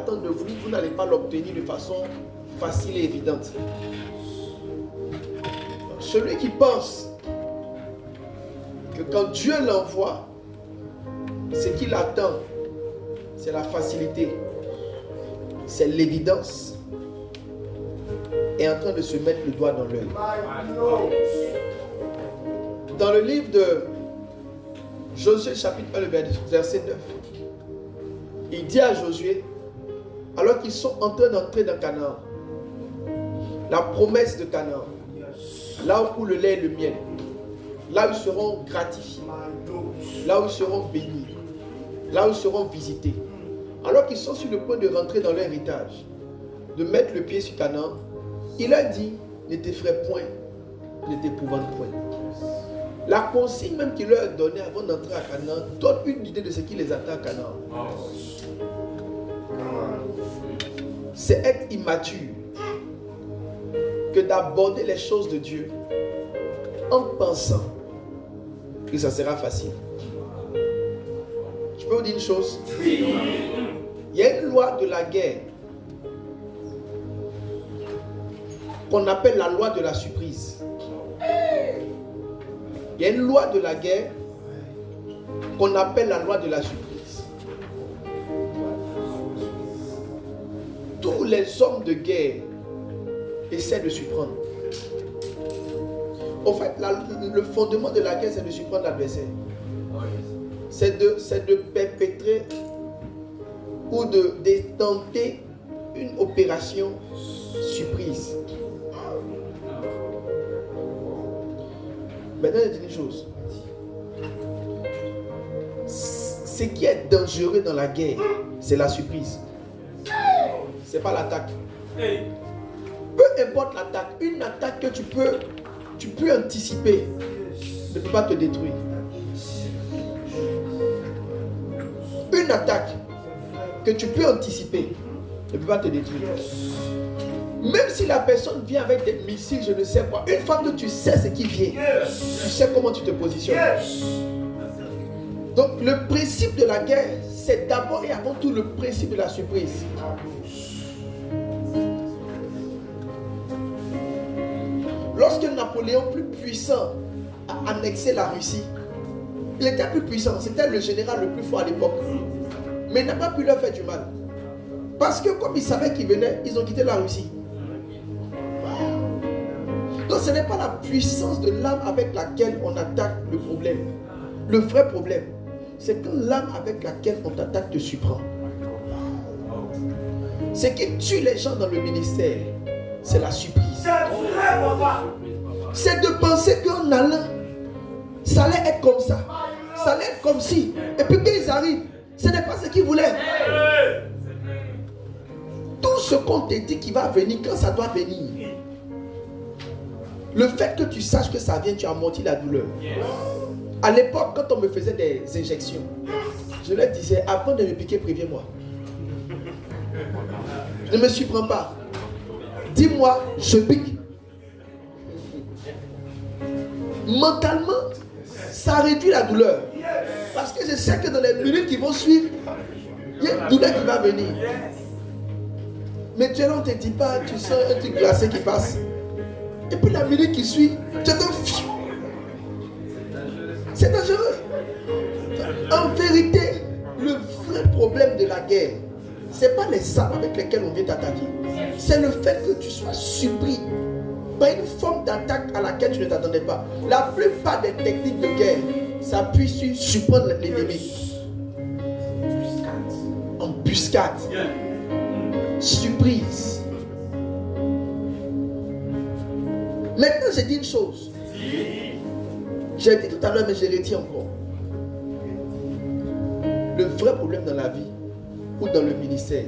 attend de vous, vous n'allez pas l'obtenir de façon facile et évidente. Celui qui pense que quand Dieu l'envoie, ce qu'il attend, c'est la facilité, c'est l'évidence, est en train de se mettre le doigt dans l'œil. Dans le livre de Josué chapitre 1, verset 9, il dit à Josué, alors qu'ils sont en train d'entrer dans Canaan, la promesse de Canaan, là où coule le lait et le miel, là où ils seront gratifiés, là où ils seront bénis, là où ils seront visités, alors qu'ils sont sur le point de rentrer dans leur héritage, de mettre le pied sur Canaan, il a dit, ne t'effraie point, ne t'épouvante point. La consigne même qu'il leur a donnée avant d'entrer à Canaan donne une idée de ce qui les attend à Canaan. C'est être immature que d'aborder les choses de Dieu en pensant que ça sera facile. Je peux vous dire une chose? Il y a une loi de la guerre qu'on appelle la loi de la surprise. Il y a une loi de la guerre qu'on appelle la loi de la surprise. Tous les hommes de guerre essaient de surprendre. En fait, le fondement de la guerre, c'est de surprendre l'adversaire. C'est de perpétrer ou de tenter une opération surprise. Maintenant, je dis une chose. Ce qui est dangereux dans la guerre, c'est la surprise. C'est pas l'attaque. Peu importe l'attaque, une attaque que tu peux anticiper ne peut pas te détruire. Une attaque que tu peux anticiper ne peut pas te détruire. Même si la personne vient avec des missiles, je ne sais quoi, une fois que tu sais ce qui vient, tu sais comment tu te positionnes. Donc le principe de la guerre, c'est d'abord et avant tout le principe de la surprise. Lorsque Napoléon, plus puissant, a annexé la Russie, il était plus puissant, c'était le général le plus fort à l'époque. Mais il n'a pas pu leur faire du mal. Parce que comme ils savaient qu'ils venaient, ils ont quitté la Russie. Donc ce n'est pas la puissance de l'âme avec laquelle on attaque le problème. Le vrai problème, c'est que l'âme avec laquelle on t'attaque te surprend. Ce qui tue les gens dans le ministère, c'est la surprise. C'est de penser qu'en allant, ça allait être comme ça. Ça allait être comme si. Et puis quand ils arrivent, ce n'est pas ce qu'ils voulaient. Tout ce qu'on te dit qui va venir, quand ça doit venir, le fait que tu saches que ça vient, tu amortis la douleur. À l'époque, quand on me faisait des injections, je leur disais, avant de me piquer, préviens-moi. Ne me surprends pas. Dis-moi, je pique. Mentalement, ça réduit la douleur. Parce que je sais que dans les minutes qui vont suivre, il y a une douleur qui va venir. Mais tu on ne te dit pas, tu sens un truc glacé qui passe. Et puis la minute qui suit, tu entends. C'est dangereux. En vérité, le vrai problème de la guerre, ce n'est pas les armes avec lesquelles on vient t'attaquer. C'est le fait que tu sois surpris par une forme d'attaque à laquelle tu ne t'attendais pas. La plupart des techniques de guerre s'appuient sur surprendre l'ennemi. Embuscade. Surprise. Maintenant, j'ai dit une chose. J'ai dit tout à l'heure, mais je l'ai dit encore. Le vrai problème dans la vie ou dans le ministère,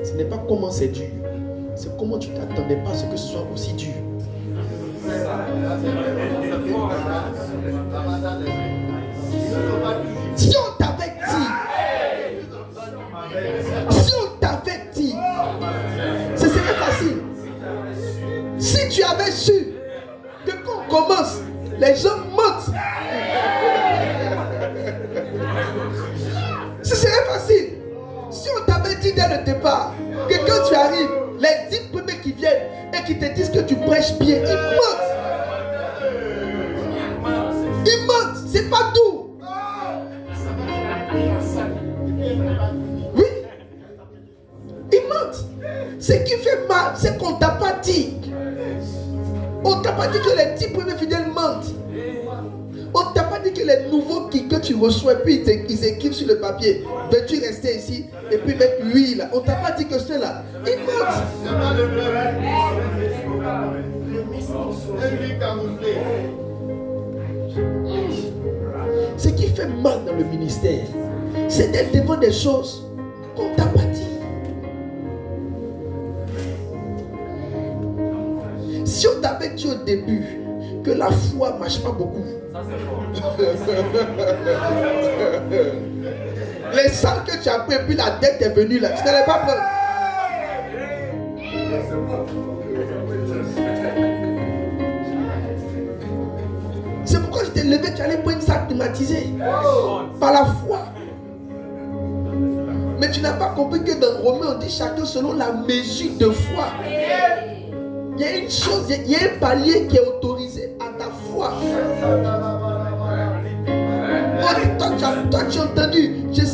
ce n'est pas comment c'est dur, c'est comment tu ne t'attendais pas à ce que ce soit aussi dur. Si on t'avait dit, ce serait facile. Si tu avais su que quand on commence, les gens mentent, ce serait facile. Si on t'avait dit dès le le départ, que quand tu arrives, les 10 premiers qui viennent et qui te disent que tu prêches bien, ils mentent. Ils mentent, c'est pas tout. Oui, ils mentent. Ce qui fait mal, c'est qu'on t'a pas dit. On t'a pas dit que les 10 premiers fidèles mentent. On t'a pas dit que les nouveaux que tu reçois, puis ils écrivent sur le papier, veux-tu rester ici et puis mettre l'huile. On t'a pas dit que ceux-là, ils mentent. Ce qui fait mal dans le ministère, c'est d'être devant des choses qu'on t'a pas dit. Si on t'avait dit au début que la foi ne marche pas beaucoup, les salles que tu as pris, puis la dette est venue là, tu n'allais pas prendre. C'est pourquoi je t'ai levé, tu allais prendre une salle climatisée par la foi. Mais tu n'as pas compris que dans Romains on dit chacun selon la mesure de foi. Il y a une chose, il y a un palier qui est autorisé à ta foi. Toi, tu as entendu, je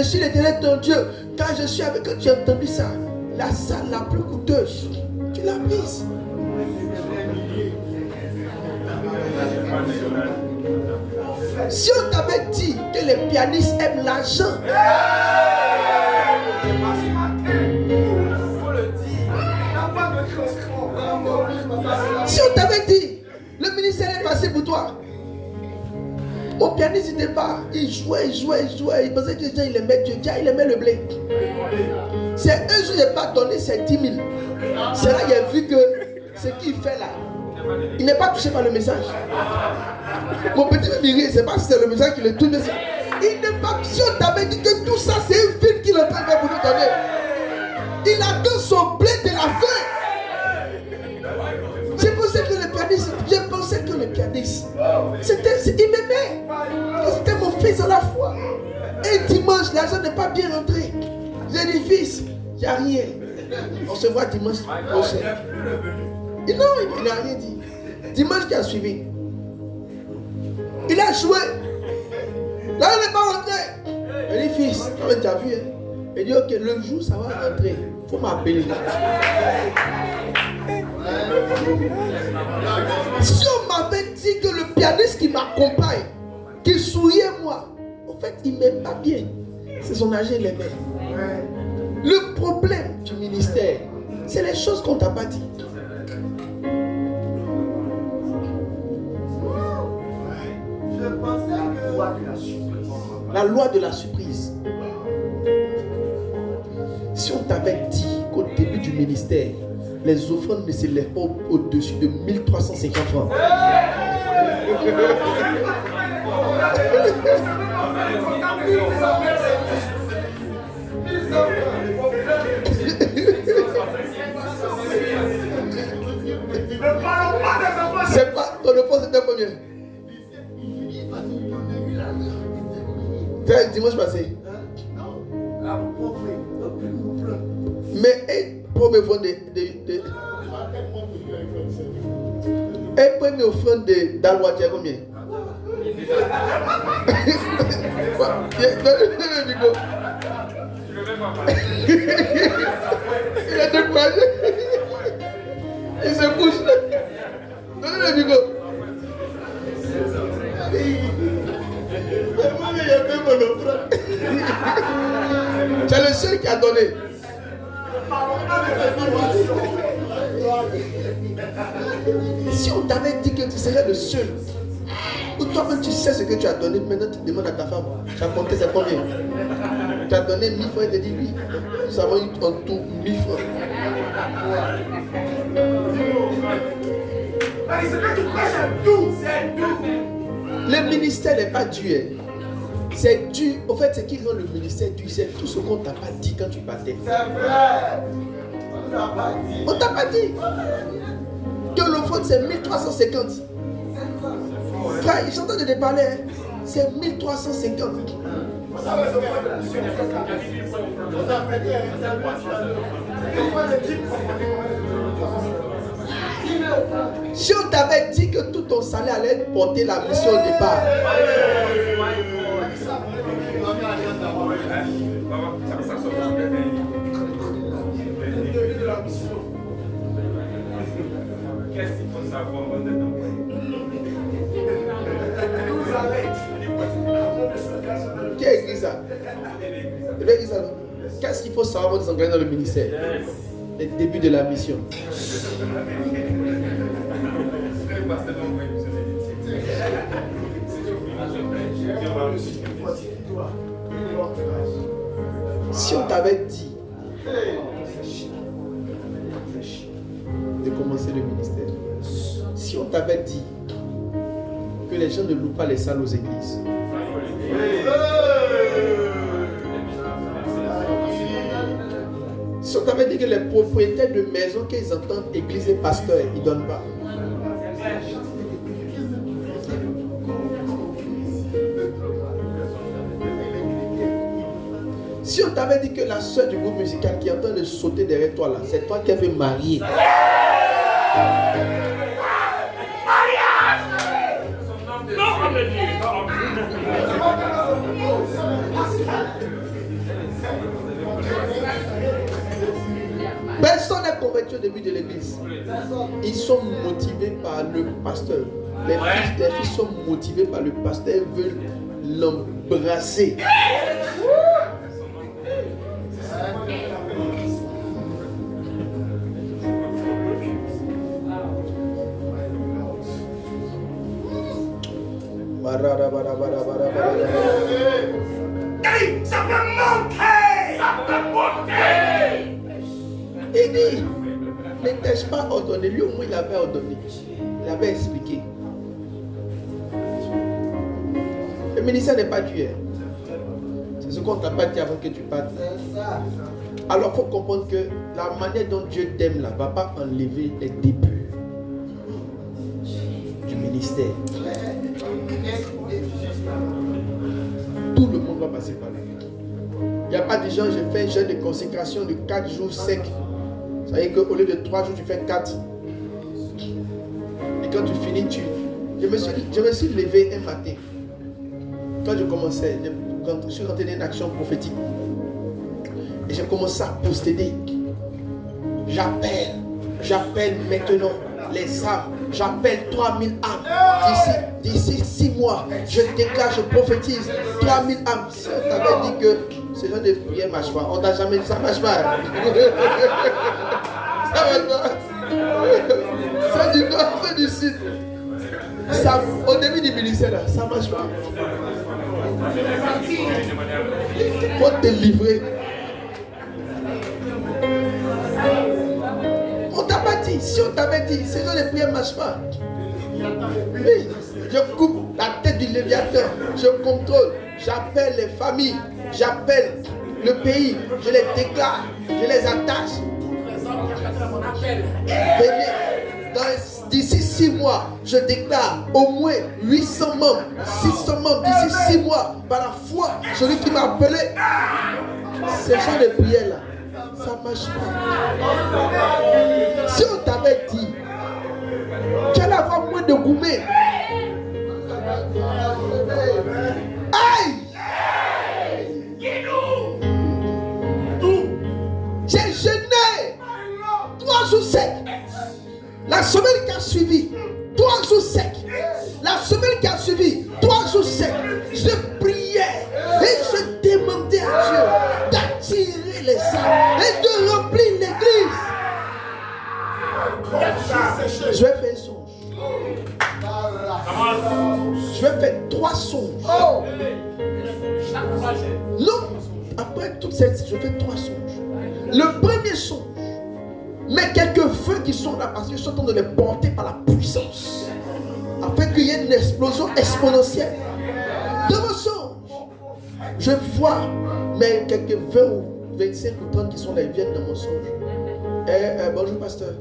suis l'Éternel ton Dieu. Quand je suis avec toi, tu as entendu ça. La salle la plus coûteuse, tu l'as mise. Si on t'avait dit que les pianistes aiment l'argent, si on t'avait dit le ministère est facile pour toi, mon pianiste il n'était pas, il jouait, il pensait que les gens il aimait Dieu, il aimait le blé. C'est un jour il n'a pas donné ses 10 000. C'est là qu'il a vu que ce qu'il fait là, il n'est pas touché par le message. Mon petit Miri, c'est pas si c'est le message qui le touche. Il n'est pas, si on t'avait dit que tout ça c'est un film qu'il est en train de faire pour nous donner. Il attend son blé de la fin. Je pensais que le pianiste, il m'aimait. C'était mon fils à la foi. Et dimanche, l'argent n'est pas bien rentré. J'ai dit, fils, il n'y a rien. On se voit dimanche prochain. Et non, il n'a rien dit. Dimanche qui a suivi, il a joué. L'argent n'est pas rentré. Il dit, fils, tu as vu, hein? Il dit, ok, le jour ça va rentrer. Il faut m'appeler. Si on m'avait dit que le pianiste qui m'accompagne, qui souriait moi, en fait il m'aime pas bien, c'est son argent il aimait. Le problème du ministère, c'est les choses qu'on t'a pas dit. La loi de la surprise. Si on t'avait dit qu'au début du ministère, les offrandes ne s'élèvent pas au-dessus de 1350 francs. C'est pas ton offrande, c'était combien? C'est dimanche passé. Mais pour me vendre et première offrande d'Aloua, tu as combien? Donnez-le le micro. Il a découragé. Il se bouge. Donnez-le le micro. Tu es le seul qui a donné. Si on t'avait dit que tu serais le seul, ou toi-même tu sais ce que tu as donné, maintenant tu demandes à ta femme, tu as compté c'est combien? Tu as donné 1000 francs et tu dis oui. Nous avons eu en tout 1000 francs. Le ministère n'est pas dû. C'est dû. En fait, ce qui rend le ministère dû, c'est tout ce qu'on ne t'a pas dit quand tu partais. C'est vrai. On ne t'a pas dit que l'offrande c'est 1350. Frère, ils sont en train de te parler. C'est 1350. Si on t'avait dit que tout ton salaire allait porter la mission au départ, qu'est-ce qu'il faut savoir avant d'être envoyé? Qui a écrit ça? Qu'est-ce qu'il faut savoir avant de s'engager dans le ministère? Le début de la mission. Si on t'avait dit de commencer le ministère, si on t'avait dit que les gens ne louent pas les salles aux églises, si on t'avait dit que les propriétaires de maisons qu'ils entendent église et pasteur, ils ne donnent pas. Si on t'avait dit que la soeur du groupe musical qui est en train de sauter derrière toi là, c'est toi qui veut marier. Personne n'est convaincu au début de l'église. Ils sont motivés par le pasteur. Les filles sont motivées par le pasteur, elles veulent l'embrasser. Hey, ça peut monter! Ça peut monter! Il dit, n'étais-je pas ordonné? Lui au moins il avait ordonné. Il avait expliqué. Le ministère n'est pas Dieu. C'est ce qu'on ne t'a pas dit avant que tu partes. Alors il faut comprendre que la manière dont Dieu t'aime là ne va pas enlever les débuts du ministère. Tout le monde va passer par là. Il n'y a pas de gens, j'ai fait un jeûne de consécration de 4 jours secs. Ça veut dire qu'au lieu de 3 jours, tu fais 4. Et quand tu finis, Je me suis levé un matin. Quand je commençais, je suis rentré dans une action prophétique. Et j'ai commencé à posséder. J'appelle maintenant les âmes. J'appelle 3000 âmes. D'ici 6 mois, je déclare, je prophétise 3000 âmes. Si on t'avait dit que ce genre de prière ne marche pas, on t'a jamais dit ça ne marche pas. Ça marche pas. C'est du nord, c'est du sud. Ça, au début du ministère, là, ça ne marche pas. Il faut te livrer. On t'a pas dit, si on t'avait dit, ces gens de prière ne marchent pas. Oui, je coupe la tête du Léviathan, je contrôle, j'appelle les familles, j'appelle le pays, je les déclare, je les attache. Venez, d'ici 6 mois, je déclare au moins 800 membres, 600 membres d'ici 6 mois, par la foi, celui qui m'a appelé. Ces gens de prière là, ça ne marche pas. Si on t'avait dit, tu allais avoir moins de gourmets. Aïe! J'ai jeûné 3 jours secs. La semaine qui a suivi, 3 jours secs. La semaine qui a suivi, 3 jours secs. Je priais et je demandais à Dieu d'attirer les âmes et de remplir l'église. Je vais faire un songe. Je vais faire 3 songes. Non, après toute cette, je fais 3 songes. Le premier songe, mais quelques feux qui sont là parce que je suis en train de les porter par la puissance, afin qu'il y ait une explosion exponentielle. Dans mon songe, je vois, mais quelques 20 ou 25 ou 30 qui sont là, ils viennent dans mon songe. Bonjour pasteur.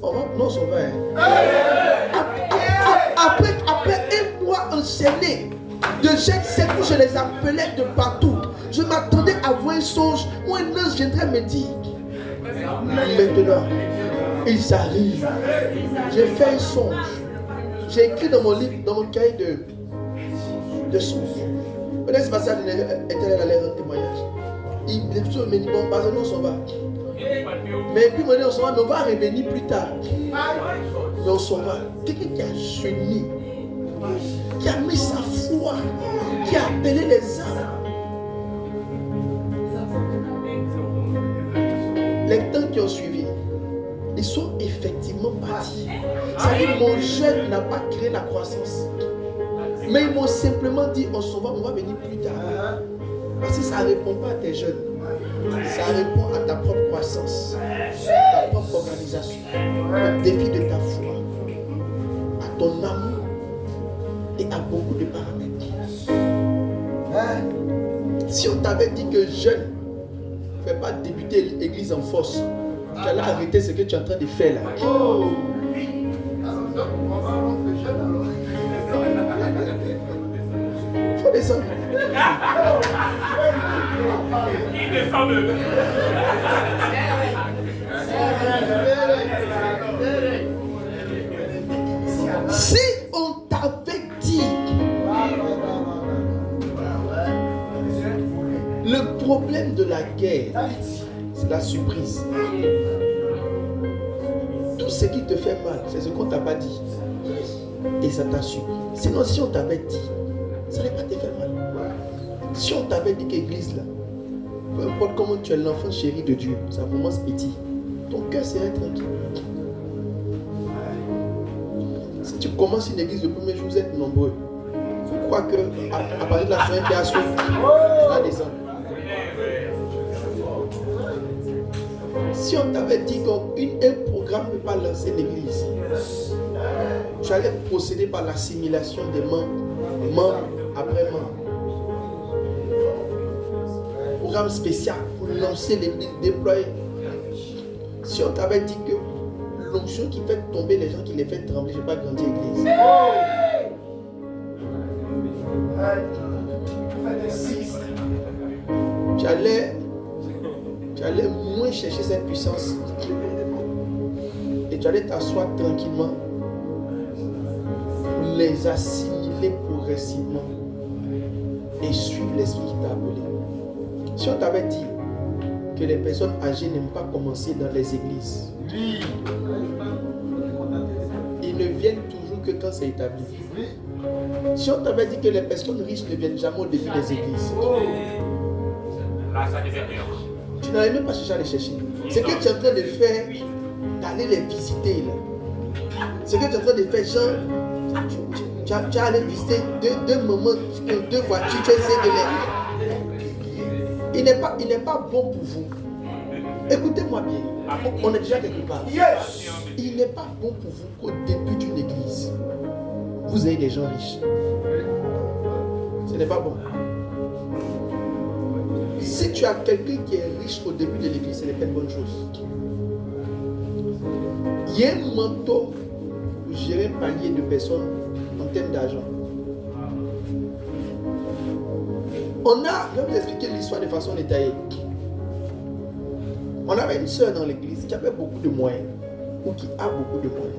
On va, non, on va. Après un mois enchaîné, De chaque secours, je les appelais de partout. Je m'attendais à voir un songe où un ange viendrait me dire. Maintenant, ils arrivent. J'ai fait un songe. J'ai écrit dans mon livre, dans mon cahier de songes. Peut-être c'est parce que l'Éternel allait rendre témoignage. Il me dit, bon, parce que nous on s'en va. Mais puis, on s'en va, mais on va revenir plus tard. Mais on s'en va. Quelqu'un qui a jeûné, qui a mis sa foi, qui a appelé les âmes. Les temps qui ont suivi, ils sont effectivement partis. Ça dit, mon jeûne n'a pas créé la croissance. Mais ils m'ont simplement dit, on s'en va, on va venir plus tard. Parce que ça ne répond pas à tes jeûnes. Ça répond à ta propre croissance, ta propre organisation, au défi de ta foi, à ton amour et à beaucoup de paramètres. Si on t'avait dit que jeûne ne fait pas débuter l'église en force, tu allais arrêter ce que tu es en train de faire là. Il faut descendre. Il descend le. Si on t'avait dit le problème de la guerre, c'est la surprise. Tout ce qui te fait mal, c'est ce qu'on t'a pas dit. Et ça t'a surpris. Sinon, si on t'avait dit, ça n'allait pas te faire mal. Si on t'avait dit qu'église là, peu importe comment tu es l'enfant chéri de Dieu, ça commence petit, ton cœur serait tranquille. Si tu commences une église le premier jour, vous êtes nombreux. Il faut croire qu'à partir de la semaine qui a suivi, ça va descendre. Si on t'avait dit qu'un programme ne peut pas lancer l'église, tu allais procéder par l'assimilation des membres après membre. Programme spécial pour lancer l'église, déployer. Si on t'avait dit que l'onction qui fait tomber les gens, qui les fait trembler, je n'ai pas grandi l'église. Tu allais moins chercher cette puissance et tu allais t'asseoir tranquillement pour les assimiler progressivement et suivre l'esprit qui t'a appelé. Si on t'avait dit que les personnes âgées n'aiment pas commencer dans les églises, ils ne viennent toujours que quand c'est établi. Si on t'avait dit que les personnes riches ne viennent jamais au début des églises, Là, ça devient dur. tu n'allais même pas chercher à les chercher. Ce que tu es en train de faire, d'aller les visiter là. Ce que tu es en train de faire, genre, tu as allé visiter deux moments, deux voitures, tu essaies de les. Il n'est pas bon pour vous. Écoutez-moi bien. On est déjà quelque part. Il n'est pas bon pour vous qu'au début d'une église, vous ayez des gens riches. Ce n'est pas bon. Si tu as quelqu'un qui est riche au début de l'église, ce n'est pas une bonne chose. Il y a un manteau pour gérer un panier de personnes en termes d'argent. Je vais vous expliquer l'histoire de façon détaillée. On avait une sœur dans l'église qui avait beaucoup de moyens, ou qui a beaucoup de moyens.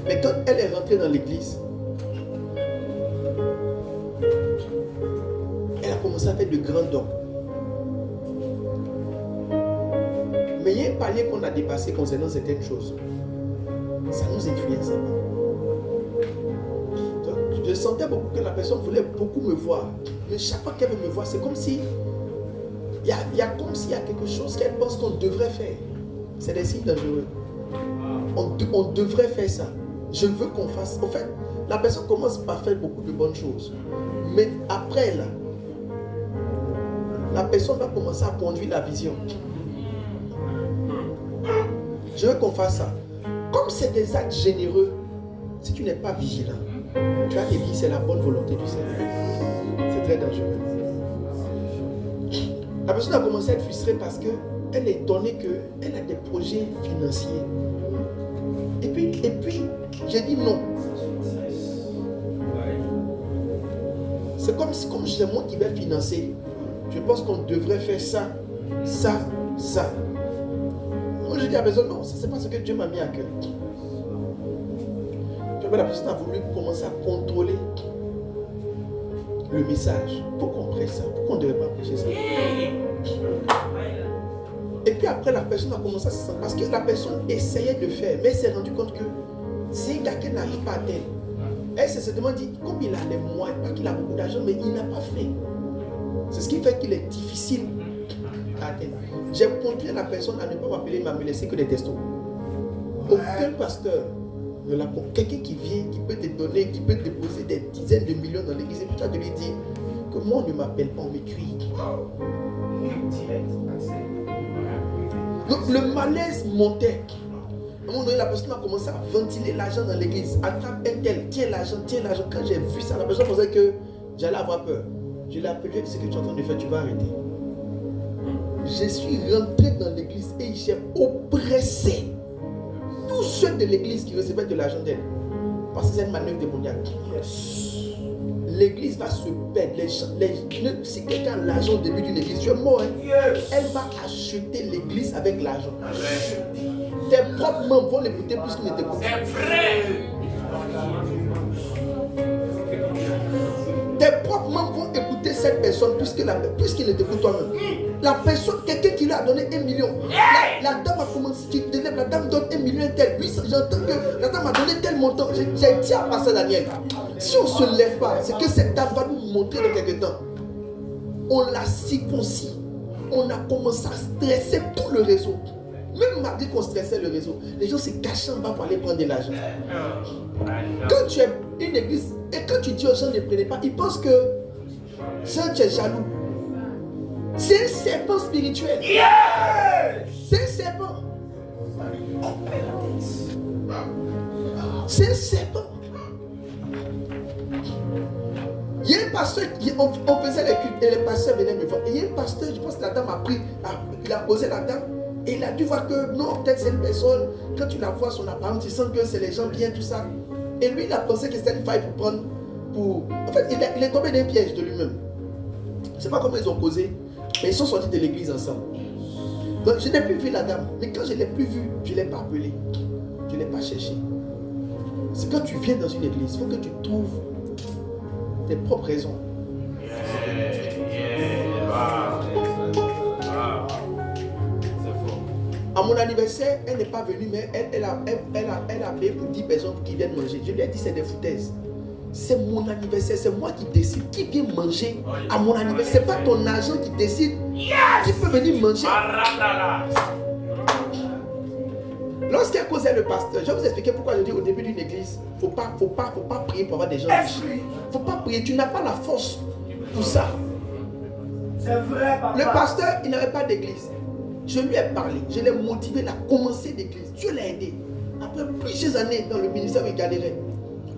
Mais quand elle est rentrée dans l'église, elle a commencé à faire de grands dons. Mais il y a un palier qu'on a dépassé concernant certaines choses. Ça nous influençait pas. Je sentais beaucoup que la personne voulait beaucoup me voir. Mais chaque fois qu'elle veut me voir, c'est comme si il y a comme s'il y a quelque chose qu'elle pense qu'on devrait faire. C'est des signes dangereux. On devrait faire ça. Je veux qu'on fasse. En fait, la personne commence par faire beaucoup de bonnes choses. Mais après, là, la personne va commencer à conduire la vision. Je veux qu'on fasse ça. Comme c'est des actes généreux, si tu n'es pas vigilant, tu vas te dire c'est la bonne volonté du Seigneur. C'est très dangereux. La personne a commencé à être frustrée parce qu'elle est étonnée qu'elle a des projets financiers. Et puis j'ai dit non. c'est comme c'est moi qui vais financer. Je pense qu'on devrait faire ça, ça, ça. Moi je dis à la personne, non, ça c'est pas ce que Dieu m'a mis à cœur. La personne a voulu commencer à contrôler le message. Pourquoi on prêche ça? Pourquoi on ne devrait pas prêcher ça? Et puis après, la personne a commencé à se sentir. Parce que la personne essayait de faire, mais elle s'est rendu compte que c'est un gars qui n'arrive pas à atteindre. Elle s'est certainement dit, comme il a les moyens, pas qu'il a beaucoup d'argent, mais il n'a pas fait. C'est ce qui fait qu'il est difficile à atteindre. J'ai contraint la personne à ne pas m'appeler, il m'a laissé que des testos. Aucun pasteur. Quelqu'un qui vient, qui peut te donner, qui peut déposer des dizaines de millions dans l'église, et puis tu as de lui dire que moi on ne m'appelle pas, on m'écrit. Donc le malaise montait. À un moment donné, la personne a commencé à ventiler l'argent dans l'église. Attrape un tel, tiens l'argent, tiens l'argent. Quand j'ai vu ça, la personne pensait que j'allais avoir peur. Je l'ai appelé, ce que tu es en train de faire, tu vas arrêter. Je suis rentré dans l'église et j'ai oppressé tous ceux de l'église qui recevaient de l'argent d'elle. Parce que c'est une manœuvre démoniaque. L'église va se perdre. Si quelqu'un a l'argent au début d'une église, tu es mort. Hein? Elle va acheter l'église avec l'argent. Tes propres membres vont l'écouter plus qu'ils ne t'écoutent. C'est vrai. Tes propres membres vont écouter cette personne plus qu'ils ne t'écoutent toi-même. La personne, quelqu'un qui lui a donné 1 million. La dame a commencé, tu te lèves, la dame donne 1 million tel. Oui, j'entends que la dame a donné tel montant. J'ai dit à pasteur Daniel, si on ne se lève pas, c'est que cette dame va nous montrer dans quelques temps. On l'a circoncis. On a commencé à stresser tout le réseau. Même malgré qu'on stressait le réseau, les gens se cachaient en bas pour aller prendre de l'argent. Quand tu es une église et quand tu dis aux gens ne prenez pas, ils pensent que tu es jaloux. C'est un serpent spirituel. C'est un serpent. C'est un serpent. Il y a un pasteur, on faisait les cultes et les pasteurs venaient me voir. Et il y a un pasteur, je pense que la dame a pris, il a posé la dame. Et il a dû voir que non, peut-être c'est une personne, quand tu la vois son apparence, tu sens que c'est les gens bien, tout ça. Et lui, il a pensé que c'était une faille pour prendre. En fait, il est tombé dans un piège de lui-même. Je ne sais pas comment ils ont causé, mais ils sont sortis de l'église ensemble. Donc, je n'ai plus vu la dame. Mais quand je ne l'ai plus vue, je ne l'ai pas appelée. Je ne l'ai pas cherchée. C'est quand tu viens dans une église, il faut que tu trouves tes propres raisons. À mon anniversaire, elle n'est pas venue, mais elle a payé pour 10 personnes qui viennent manger. Je lui ai dit c'est des foutaises. C'est mon anniversaire, c'est moi qui décide qui vient manger à mon anniversaire. C'est pas ton argent qui décide qui peut venir manger. Lorsqu'elle causait le pasteur, je vais vous expliquer pourquoi je dis au début d'une église, faut pas prier pour avoir des gens riches. Faut pas prier, tu n'as pas la force pour ça. C'est vrai, papa. Le pasteur, il n'avait pas d'église. Je lui ai parlé, je l'ai motivé, il a commencé l'église. Dieu l'a aidé. Après plusieurs années dans le ministère où il galérait.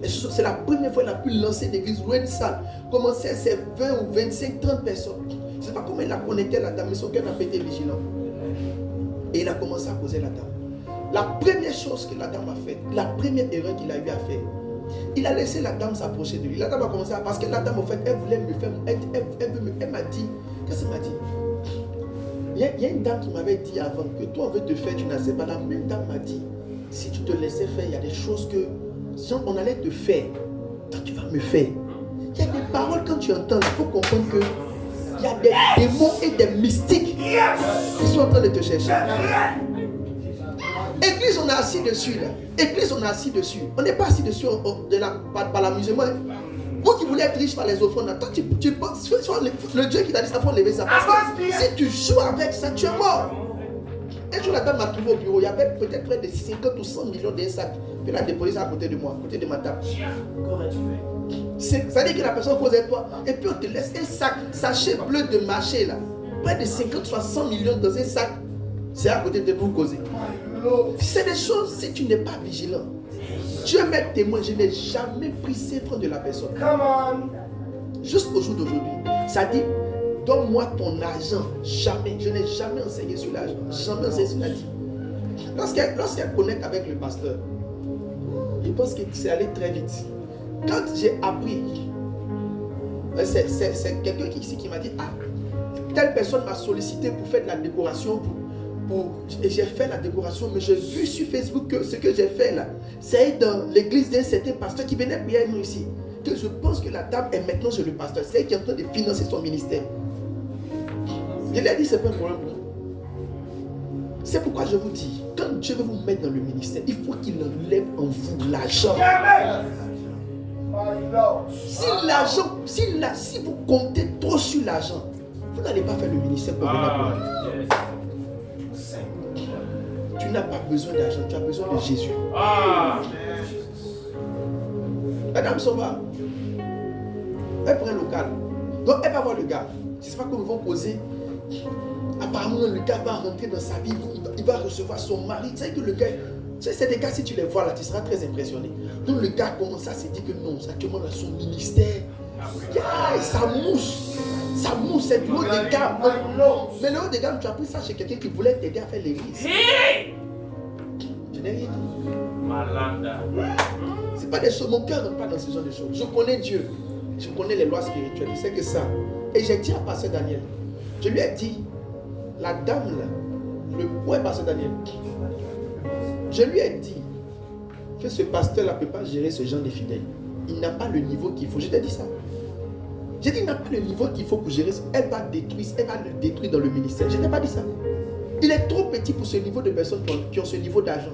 C'est la première fois qu'il a pu lancer l'église, louer une salle. Commencer à ses 20 ou 25, 30 personnes. Je ne sais pas comment il a connecté la dame, mais son cœur n'a pas été vigilant. Et il a commencé à causer la dame. La première chose que la dame a faite, la première erreur qu'il a eu à faire, il a laissé la dame s'approcher de lui. La dame a commencé à... Parce que la dame, en fait, elle voulait me faire... Elle m'a dit... Qu'est-ce qu'elle m'a dit? Il y a une dame qui m'avait dit avant que toi on veut te faire, tu n'as pas. La même dame m'a dit, si tu te laissais faire, il y a des choses que si on allait te faire, toi tu vas me faire. Il y a des paroles quand tu entends, il faut comprendre que il y a des démons et des mystiques qui sont en train de te chercher. Église, on est assis dessus là. Église, on est assis dessus. On n'est pas assis dessus par l'amusement. Vous qui voulez être riche par les offrandes, toi tu penses, le Dieu qui t'a dit ça, il faut lever ça. Parce que si tu joues avec ça, tu es mort. Un jour, la dame m'a trouvé au bureau, il y avait peut-être près de 50 ou 100 millions d'un sac. Puis elle a déposé ça à côté de moi, à côté de ma table. Comment tu fais? Ça veut dire que la personne cause avec toi, et puis on te laisse un sac, sachet bleu de marché là. Près de 50 ou 100 millions dans un sac, c'est à côté de vous causer. C'est des choses, si tu n'es pas vigilant. Dieu m'est témoin, je n'ai jamais pris 5 francs de la personne. Come on. Jusqu'au jour d'aujourd'hui. Ça dit, donne-moi ton argent. Jamais. Je n'ai jamais enseigné sur l'argent. Jamais enseigné sur l'argent. Lorsqu'elle connecte avec le pasteur, je pense que c'est allé très vite. Quand j'ai appris C'est quelqu'un ici qui m'a dit, ah, telle personne m'a sollicité pour faire de la décoration, et j'ai fait la décoration, mais j'ai vu sur Facebook que ce que j'ai fait là, c'est dans l'église d'un certain pasteur qui venait prier avec nous ici. Que je pense que la dame est maintenant chez le pasteur. C'est elle qui est en train de financer son ministère. Je lui ai dit, c'est pas un problème pour nous. C'est pourquoi je vous dis, quand Dieu veut vous mettre dans le ministère, il faut qu'il enlève en vous l'argent. Si vous comptez trop sur l'argent, vous n'allez pas faire le ministère pour venir. Tu n'as pas besoin d'argent, tu as besoin de Jésus. Madame Sova, elle prend un local. Donc elle va voir le gars. Je ne sais pas comment ils vont poser. Apparemment, le gars va rentrer dans sa vie. Il va recevoir son mari. Tu sais que le gars, c'est des gars, si tu les vois là, tu seras très impressionné. Donc le gars commence à se dire que non, ça demande à son ministère. Yeah, ça mousse. Ça mousse, c'est du haut de gamme. Mais le haut de gamme, tu as pris ça chez quelqu'un qui voulait t'aider à faire l'église. Je n'ai rien dit. Malanda. C'est pas des choses, mon cœur n'entre pas dans ce genre de choses. Je connais Dieu. Je connais les lois spirituelles. Je sais que ça. Et j'ai dit à Pasteur Daniel, je lui ai dit, la dame là, où est Pasteur Daniel? Je lui ai dit que ce pasteur là ne peut pas gérer ce genre de fidèles. Il n'a pas le niveau qu'il faut. Je t'ai dit ça. J'ai dit, il n'a pas le niveau qu'il faut pour gérer ça. Elle va le détruire dans le ministère. Je n'ai pas dit ça. Il est trop petit pour ce niveau de personnes qui ont ce niveau d'argent.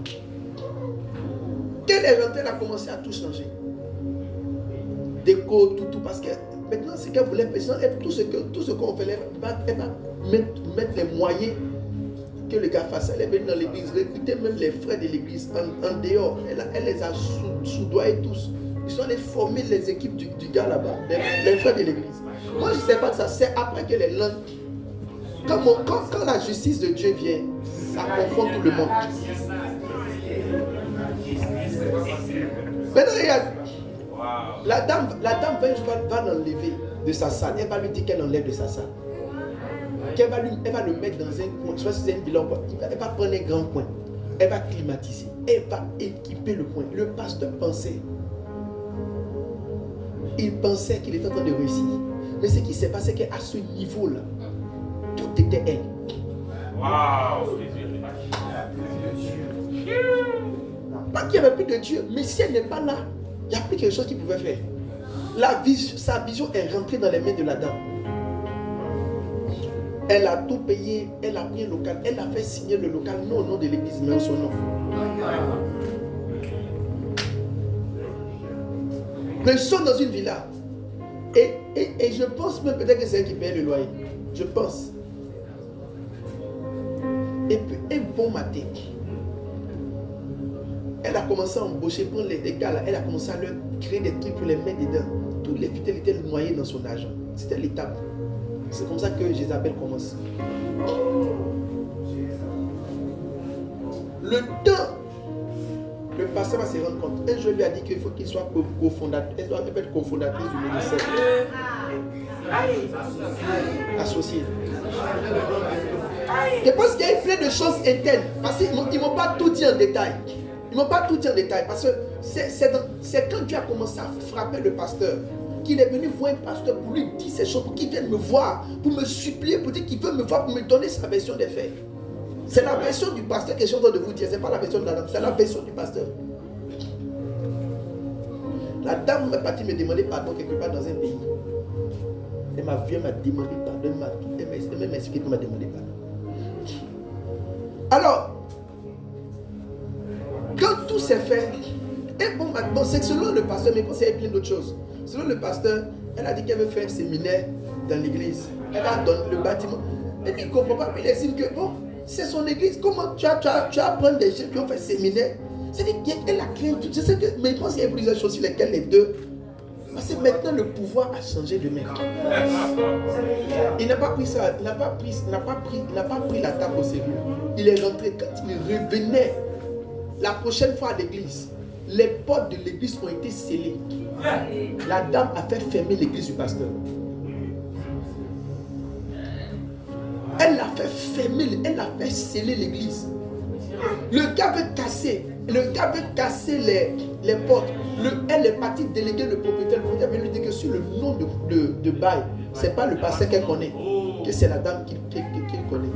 Quelle est rentrée, elle a commencé à tout changer. Déco, tout, parce que maintenant, ce qu'elle voulait faire, tout ce qu'on fait, elle va mettre les moyens que le gars fasse. Elle est venue dans l'église, recruter même les frères de l'église en dehors. Elle les a soudoyés tous. Ils sont allés former les équipes du gars là-bas, les frères de l'église. Moi, je ne sais pas que ça, c'est après que les langues. Quand la justice de Dieu vient, ça confond tout le monde. Maintenant, regarde. La dame va l'enlever de sa salle. Elle va lui dire qu'elle enlève de sa salle. Elle va le mettre dans un coin. Je sais pas si c'est une villa ou quoi. Elle va prendre un grand coin. Elle va climatiser. Elle va équiper le coin. Le pasteur pensait. Il pensait qu'il était en train de réussir. Mais ce qui s'est passé, c'est qu'à ce niveau-là, tout était elle. Waouh! Pas qu'il n'y avait plus de Dieu. Mais si elle n'est pas là, il n'y a plus quelque chose qu'il pouvait faire. Sa vision est rentrée dans les mains de la dame. Elle a tout payé, elle a pris un local, elle a fait signer le local, non au nom de l'église, mais en son nom. Mais ils sont dans une villa. Et je pense même peut-être que c'est elle qui paye le loyer. Je pense. Et puis, un bon matin, elle a commencé à embaucher, prendre les gars là, elle a commencé à leur créer des trucs pour les mettre dedans. Toutes les fidèles étaient noyées dans son argent. C'était l'étape. C'est comme ça que Jézabel commence. Le temps, le pasteur va se rendre compte. Un jour lui a dit qu'il faut qu'il soit cofondateur. Elle doit être cofondatrice du ministère. Associée. Je pense qu'il y a plein de choses internes. Parce qu'ils ne m'ont pas tout dit en détail. Ils ne m'ont pas tout dit en détail. Parce que c'est quand Dieu a commencé à frapper le pasteur qu'il est venu voir un pasteur pour lui dire ces choses, pour qu'il vienne me voir, pour me supplier, pour dire qu'il veut me voir, pour me donner sa version des faits. C'est la version du pasteur que je suis en train de vous dire. Ce n'est pas la version de la dame, c'est la version du pasteur. La dame est partie me demander pardon quelque part dans un pays. Elle m'a vu, elle m'a demandé pardon, elle m'a expliqué qu'elle m'a demandé pardon. Alors, quand tout s'est fait, et bon, c'est selon le pasteur, mais il y a plein d'autres choses. Selon le pasteur, elle a dit qu'elle veut faire un séminaire dans l'église. Elle a donné le bâtiment. Et puis il ne comprend pas. Il estime que bon, c'est son église. Comment tu vas prendre des gens qui ont fait séminaire? C'est-à-dire qu'elle a créé tout. C'est que, mais il pense qu'il y a plusieurs choses sur lesquelles les deux. Parce que maintenant le pouvoir a changé de main. Il n'a pas pris ça. Il n'a pas pris la table au sérieux. Il est rentré quand il revenait la prochaine fois à l'église. Les portes de l'église ont été scellées. La dame a fait fermer l'église du pasteur. Elle a fait fermer, elle a fait sceller l'église. Le gars veut casser. le gars veut casser les portes. Elle est partie déléguer le propriétaire. Le propriétaire vient lui dire que sur le nom de bail, c'est pas le pasteur qu'elle connaît, que c'est la dame qu'il connaît,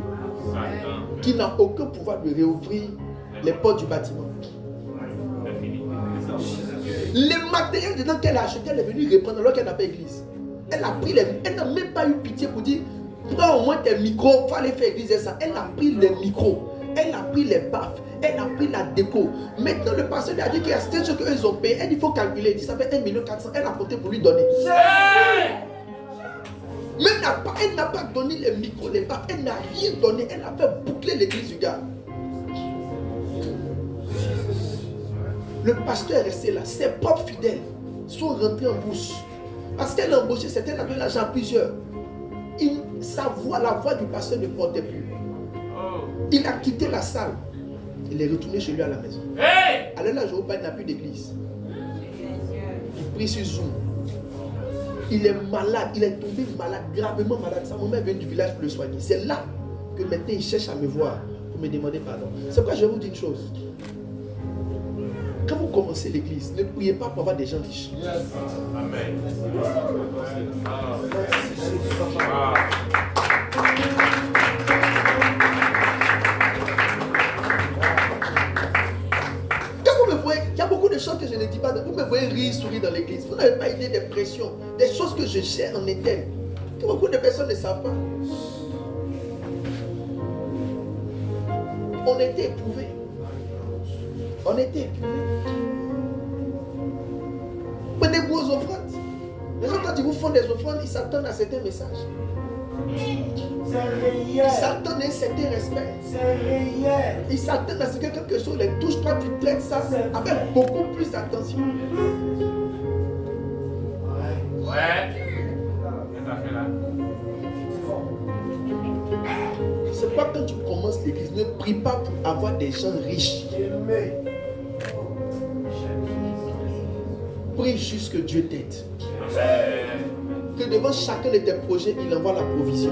qui n'a aucun pouvoir de réouvrir les portes du bâtiment. Les matériels dedans qu'elle a acheté, elle est venue reprendre alors qu'elle n'a pas église. Elle a pris elle n'a même pas eu pitié pour dire prends au moins tes micros, il fallait faire église et ça. Elle a pris les micros, elle a pris les baffes, elle a pris la déco. Maintenant le pasteur lui a dit qu'il y a certaines choses qu'ils ont payé. Elle dit il faut calculer, il dit ça fait 1,4 million. Elle a compté pour lui donner. Mais elle n'a pas donné les micros, les baffes, elle n'a rien donné. Elle a fait boucler l'église du gars. Le pasteur est resté là. Ses propres fidèles sont rentrés en bourse. Parce qu'elle a embauché, c'était la donné l'argent à plusieurs. La voix du pasteur ne portait plus. Il a quitté la salle. Il est retourné chez lui à la maison. Alors là, je il n'a plus d'église. Il prie sur Zoom. Il est malade. Il est tombé malade, gravement malade. Sa maman vient du village pour le soigner. C'est là que maintenant il cherche à me voir pour me demander pardon. C'est pourquoi je vais vous dire une chose. Quand vous commencez l'église, ne priez pas pour avoir des gens riches. Amen. Quand vous me voyez, il y a beaucoup de choses que je ne dis pas. Vous me voyez rire, sourire dans l'église. Vous n'avez pas idée des pressions, des choses que je gère en interne, que beaucoup de personnes ne savent pas. On était éprouvés. On était éprouvés. Prenez vos offrandes. Les gens, quand ils vous font des offrandes, ils s'attendent à certains messages. Ils s'attendent à un certain respect. Ils s'attendent à ce que quelque chose les touche. Toi, tu traites ça avec beaucoup plus d'attention. C'est pas quand tu commences l'église, ne prie pas pour avoir des gens riches. Prie juste que Dieu t'aide. Que devant chacun de tes projets, il envoie la provision.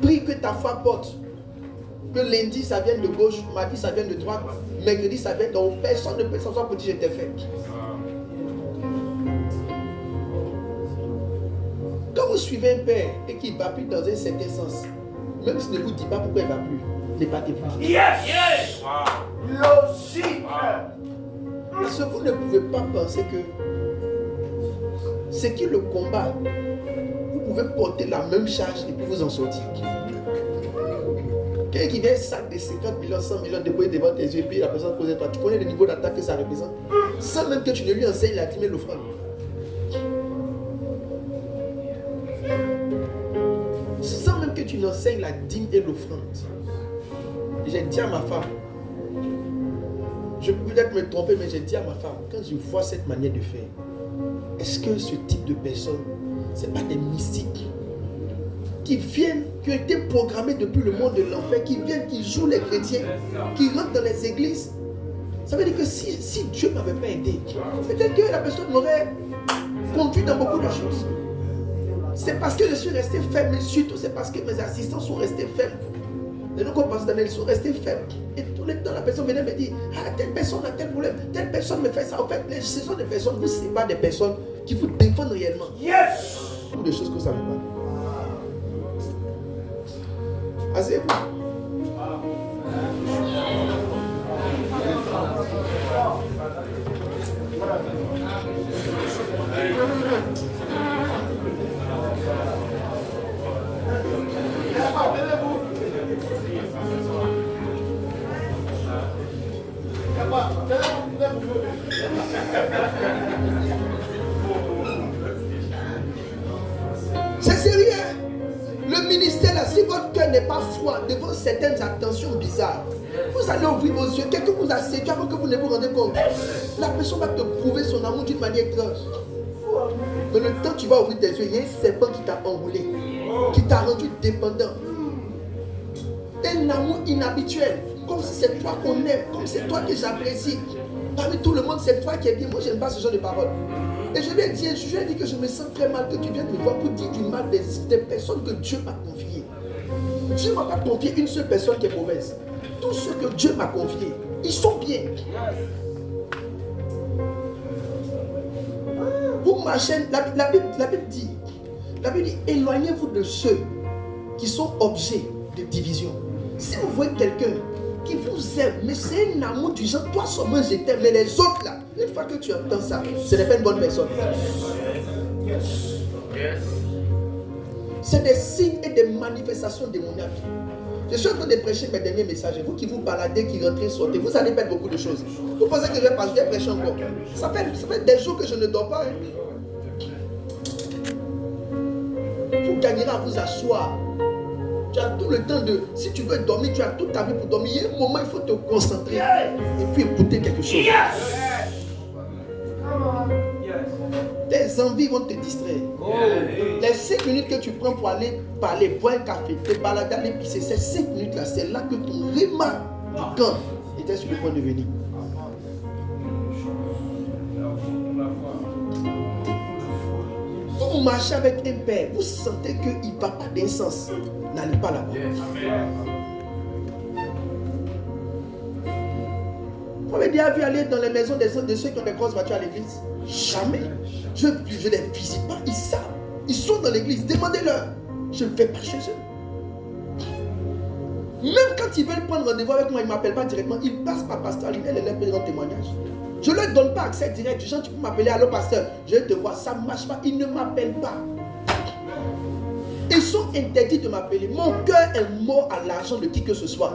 Prie que ta foi porte. Que lundi ça vienne de gauche, mardi ça vienne de droite, mercredi ça vienne de haut. Personne ne peut s'asseoir pour dire je t'ai fait. Quand vous suivez un père et qu'il ne va plus dans un certain sens, même s'il ne vous dit pas pourquoi il ne va plus, ne partez pas. Yes! Logique! Parce que vous ne pouvez pas penser que c'est qui le combat, vous pouvez porter la même charge et puis vous en sortir. Quelqu'un qui vient sac de 50 millions, 100 millions déployés devant tes yeux et puis la personne pose toi, tu connais le niveau d'attaque que ça représente, sans même que tu ne lui enseignes la dîme et l'offrande. Sans même que tu n'enseignes la dîme et l'offrande. J'ai dit à ma femme, je peux peut-être me tromper, mais j'ai dit à ma femme, quand je vois cette manière de faire, est-ce que ce type de personnes, ce n'est pas des mystiques qui viennent, qui ont été programmés depuis le monde de l'enfer, qui viennent, qui jouent les chrétiens, qui rentrent dans les églises? Ça veut dire que si Dieu ne m'avait pas aidé, peut-être que la personne m'aurait conduit dans beaucoup de choses. C'est parce que je suis resté faible, mais surtout c'est parce que mes assistants sont restés faibles. Les non-compensateurs, ils sont restés faibles. Et tout le temps, la personne venait me dire, ah, telle personne a tel problème, telle personne me fait ça. En fait, ce sont des personnes, vous, ce n'est pas des personnes qui vous défendent réellement. Yes! Beaucoup de choses que vous ne savez pas. Asseyez-vous. C'est sérieux. Le ministère là, si votre cœur n'est pas froid devant certaines attentions bizarres, vous allez ouvrir vos yeux. Quelqu'un vous a séduit avant que vous ne vous rendez compte. La personne va te prouver son amour d'une manière étrange. Mais le temps que tu vas ouvrir tes yeux, il y a un serpent qui t'a enroulé, qui t'a rendu dépendant. Un amour inhabituel, comme si c'est toi qu'on aime, comme c'est toi que j'apprécie. Parmi tout le monde, c'est toi qui es bien. Moi, je n'aime pas ce genre de paroles. Et je lui ai dit que je me sens très mal que tu viennes me voir pour dire du mal des personnes que Dieu m'a confiées. Dieu ne m'a pas confié une seule personne qui est mauvaise. Tous ceux que Dieu m'a confiés, ils sont bien. Vous marchez, la Bible dit, éloignez-vous de ceux qui sont objets de division. Si vous voyez quelqu'un qui vous aime, mais c'est un amour du genre, toi seulement je t'aime, mais les autres là, une fois que tu entends ça, ce n'est pas une bonne personne. C'est des signes et des manifestations démoniaques. Je suis en train de prêcher mes derniers messages. Vous qui vous baladez, qui rentrez, sortez, vous allez perdre beaucoup de choses. Vous pensez que je vais prêcher encore? Ça fait des jours que je ne dors pas. Vous gagnerez à vous asseoir. Tu as tout le temps de... Si tu veux dormir, tu as toute ta vie pour dormir. Il y a un moment, il faut te concentrer et puis écouter quelque chose. Tes envies vont te distraire. Les 5 minutes que tu prends pour aller parler, boire un café, te balader, aller pisser, ces 5 minutes-là, c'est là que ton rima du camp était sur le point de venir. Quand vous marchez avec un père, vous sentez qu'il ne va pas d'un sens. N'allez pas là-bas. Vous avez déjà vu aller dans les maisons de ceux qui ont des grosses voitures à l'église? Jamais. Je ne les visite pas. Ils savent. Ils sont dans l'église. Demandez-leur. Je ne vais pas chez eux. Même quand ils veulent prendre rendez-vous avec moi, ils ne m'appellent pas directement. Ils passent par pasteur Aline. Elle est là pour rendre témoignage. Je ne leur donne pas accès direct. Du genre, tu peux m'appeler. Allô, pasteur. Je vais te voir. Ça ne marche pas. Ils ne m'appellent pas. Ils sont interdits de m'appeler. Mon cœur est mort à l'argent de qui que ce soit.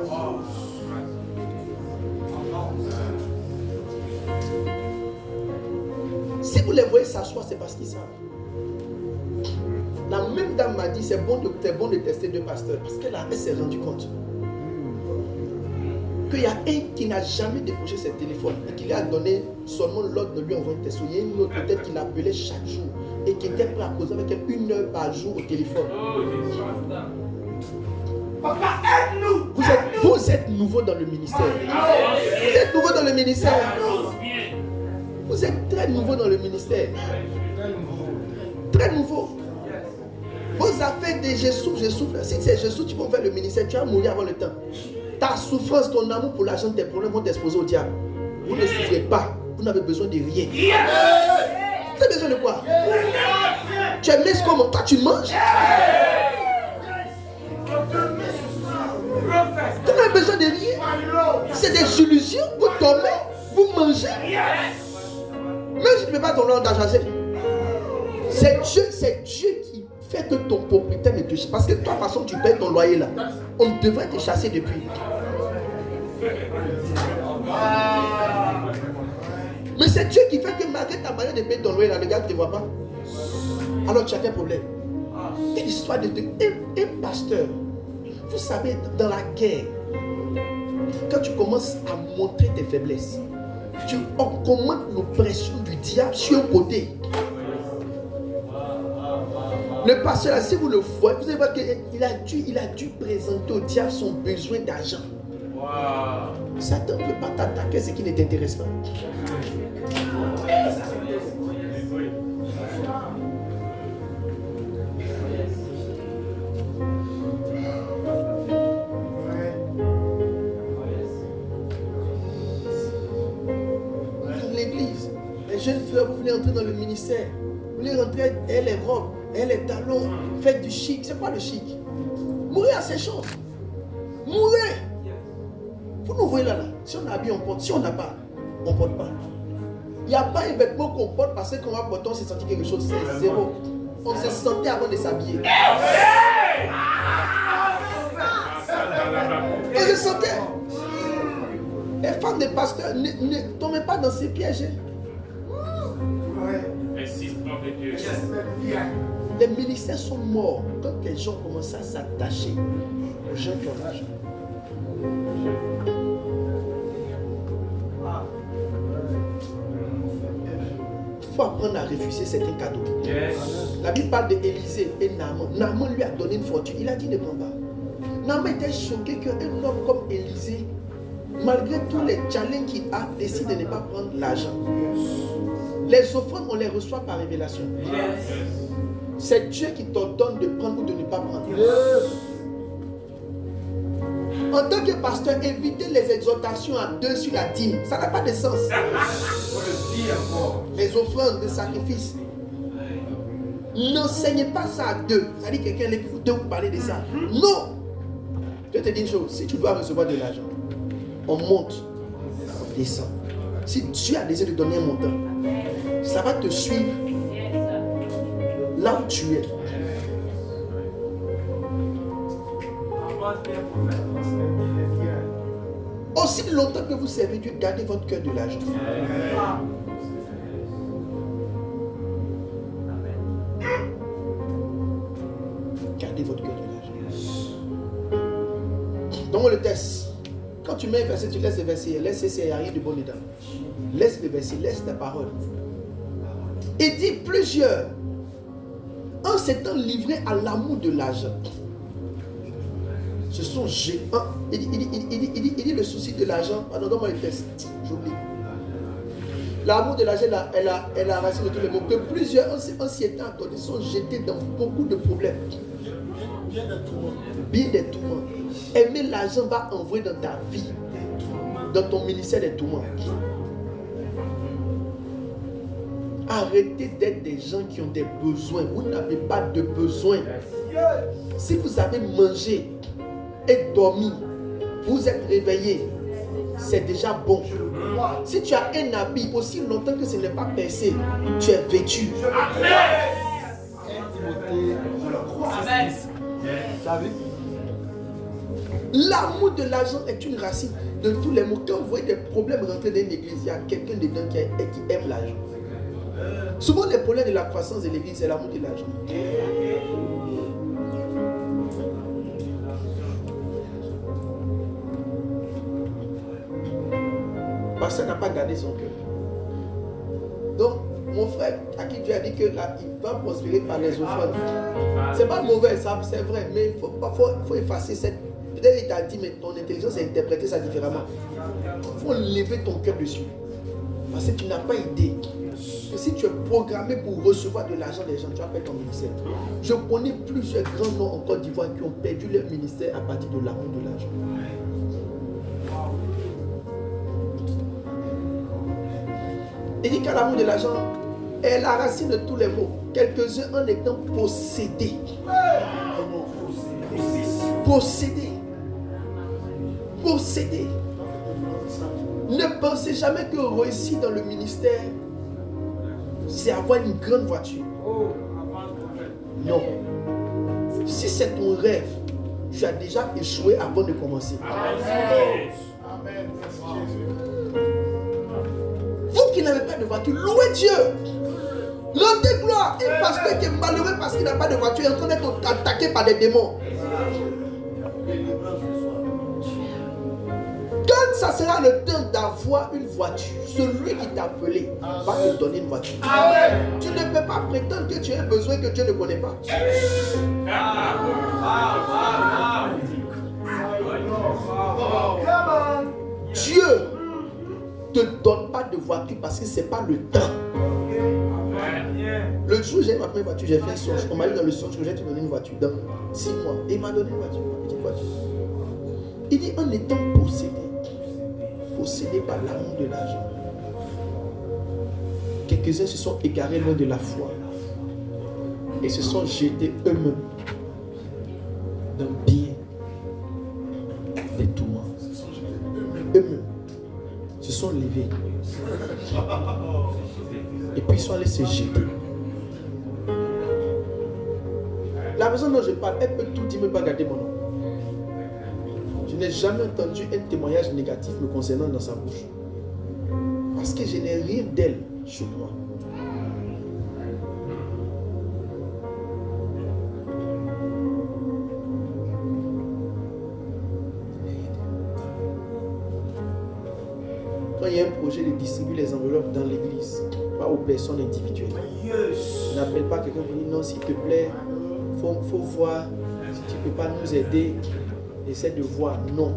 Si vous les voyez s'asseoir, c'est parce qu'ils savent. La même dame m'a dit, c'est bon de tester 2 pasteurs. Parce qu'elle s'est rendue compte qu'il y a un qui n'a jamais décroché ses téléphones et qui lui a donné seulement l'ordre de lui envoyer un test. Il y a une autre peut-être qui l'appelait chaque jour et qui était prêt à causer avec elle 1 heure par jour au téléphone. Papa, aide-nous! Vous êtes nouveau dans le ministère. Vous êtes nouveau dans le ministère. Vous êtes très nouveau dans le ministère. Très nouveau. Vos affaires de je souffre. Si c'est je souffre, tu vas faire le ministère, tu vas mourir avant le temps. Ta souffrance, ton amour pour l'argent, tes problèmes vont t'exposer au diable. Vous ne souffrez pas. Vous n'avez besoin de rien. Vous avez besoin de quoi? Tu es mince comment? Toi, tu manges? Tu n'as besoin de rien. C'est des illusions. Vous dormez, vous mangez. Même si tu ne peux pas dormir dans ta chasse. C'est Dieu qui fait que ton propriétaire ne te chasse. Parce que toi, de toute façon, tu payes ton loyer là. On devrait te chasser depuis. Mais c'est Dieu qui fait que malgré ta manière de payer ton loyer là, le gars ne te voit pas. Alors tu as quel problème? Quelle histoire de un pasteur. Vous savez, dans la guerre, quand tu commences à montrer tes faiblesses, tu augmentes l'oppression du diable sur un côté. Le pasteur là, si vous le voyez, vous allez voir qu'il a dû présenter au diable son besoin d'argent. Satan ne peut pas t'attaquer ce qui ne t'intéresse pas. L'église, les jeunes fleurs, vous voulez entrer dans le ministère, vous voulez rentrer, elle les robes, elle les talons, faites du chic. C'est quoi le chic? Mourez à ces choses. Mourez. Vous nous voyez là. Si on a habillé, on porte. Si on n'a pas, on ne porte pas. Il n'y a pas un vêtement qu'on porte parce qu'on va porter, on s'est senti quelque chose. C'est zéro. On se sentait avant de s'habiller. On se sentait. Les femmes de pasteurs, ne tombez pas dans ces pièges. Les ministères sont morts quand les gens commencent à s'attacher aux gens qui ont l'argent. Il faut apprendre à refuser certains cadeaux. La Bible parle d'Élisée et Naaman. Naaman lui a donné une fortune. Il a dit ne prends pas. Naaman était choqué qu'un homme comme Élisée, malgré tous les challenges qu'il a, décide de ne pas prendre l'argent. Les offrandes, on les reçoit par révélation. C'est Dieu qui t'ordonne de prendre ou de ne pas prendre. En tant que pasteur, évitez les exhortations à deux sur la dîme. Ça n'a pas de sens. Les offrandes de sacrifice. N'enseignez pas ça à deux. Ça dit quelqu'un est pour deux vous parler de ça. Non. Je te dis une chose. Si tu dois recevoir de l'argent, on monte, on descend. Si tu as décidé de donner un montant, ça va te suivre là où tu es. Aussi longtemps que vous servez Dieu, gardez votre cœur de l'argent. Gardez votre cœur de l'argent. Donc le test. Quand tu mets un verset, tu laisses le verset. Laisse il n'y a rien de bon dedans. Laisse le verset, laisse la parole. Il dit plusieurs, en s'étant livrés à l'amour de l'argent, ce sont géants. Il dit le souci de l'argent. Pardon, donne-moi le texte. J'oublie. L'amour de l'argent, elle a racine de tous les mots. Que plusieurs, en s'y étant attendus, sont jetés dans beaucoup de problèmes. Bien des tourments. Aimer l'argent va envoyer dans ta vie, dans ton ministère des tourments. Arrêtez d'être des gens qui ont des besoins. Vous n'avez pas de besoin. Si vous avez mangé et dormi, vous êtes réveillé, c'est déjà bon. Si tu as un habit, aussi longtemps que ce n'est pas percé, tu es vêtu. Amen. L'amour de l'argent est une racine de tous les maux. Quand vous voyez des problèmes rentrer dans une église, il y a quelqu'un dedans qui aime l'argent. Souvent les problèmes de la croissance de l'église, c'est l'amour de l'argent. Parce qu'il n'a pas gardé son cœur. Donc, mon frère, à qui Dieu a dit qu'il va prospérer par les offrandes. C'est pas mauvais, ça, c'est vrai, mais il faut effacer cette. Peut-être qu'il t'a dit, mais ton intelligence a interprété ça différemment. Il faut lever ton cœur dessus. Parce que tu n'as pas idée. Et si tu es programmé pour recevoir de l'argent des gens, tu vas perdre ton ministère. Je connais plusieurs grands noms en Côte d'Ivoire qui ont perdu leur ministère à partir de l'amour de l'argent. Il dit qu'à l'amour de l'argent est la racine de tous les maux. Quelques-uns en étant possédés. Possédés. Possédés. Ne pensez jamais que réussir dans le ministère, c'est avoir une grande voiture. Non. Si c'est ton rêve, tu as déjà échoué avant de commencer. Amen. Vous qui n'avez pas de voiture, louez Dieu. Rendez gloire. Un pasteur qui est malheureux parce qu'il n'a pas de voiture est en train d'être attaqué par des démons. Quand ça sera le temps d'avoir une voiture, celui qui t'a appelé va te donner une voiture. Tu ne peux pas prétendre que tu as un besoin que Dieu ne connaît pas. Dieu ne te donne pas de voiture parce que ce n'est pas le temps. Le jour où j'ai ma première voiture, j'ai fait un songe. On m'a dit dans le songe que j'ai te donné une voiture dans 6 mois. Et il m'a donné une voiture, une petite voiture. Il dit en étant possédé par l'amour de l'argent. Quelques-uns se sont égarés loin de la foi et se sont jetés eux-mêmes dans bien des tourments. Eux-mêmes se sont levés et puis ils sont allés se jeter. La personne dont je parle, elle peut tout dire, mais pas garder mon nom. Je n'ai jamais entendu un témoignage négatif me concernant dans sa bouche. Parce que je n'ai rien d'elle sur moi. Quand il y a un projet de distribuer les enveloppes dans l'église, pas aux personnes individuelles. Je n'appelle pas quelqu'un pour dire non, s'il te plaît, faut voir si tu ne peux pas nous aider. Essaie de voir, non.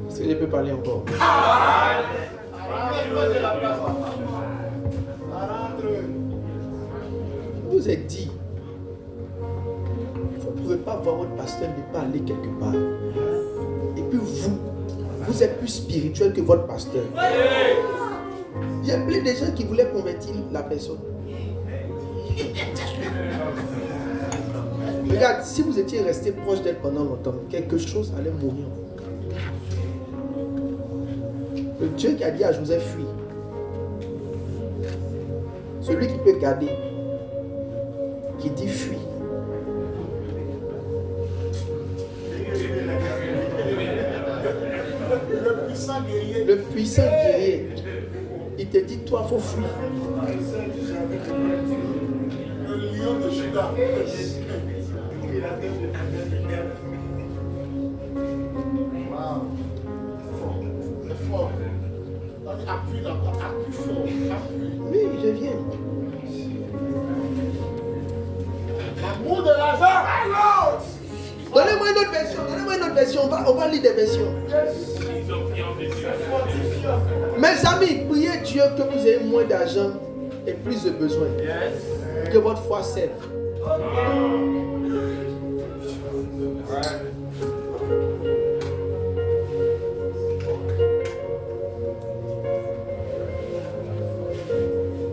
Est-ce que je peux parler encore? vous ai dit, vous ne pouvez pas voir votre pasteur ne pas aller quelque part. Et puis vous êtes plus spirituel que votre pasteur. Il y a plein de gens qui voulaient convertir la personne. Regarde, si vous étiez resté proche d'elle pendant longtemps, quelque chose allait mourir. Le Dieu qui a dit à Joseph, fuis. Celui qui peut garder, qui dit fuis. Le puissant guerrier, il te dit, toi, il faut fuir. Le lion de Judas. Fort. Appuie là-bas, appuie fort, appuie. Oui, je viens. L'amour de l'argent. Donnez-moi une autre version, donnez-moi une autre version. On va lire des versions. Mes amis, priez Dieu que vous ayez moins d'argent et plus de besoins. Que votre foi serve.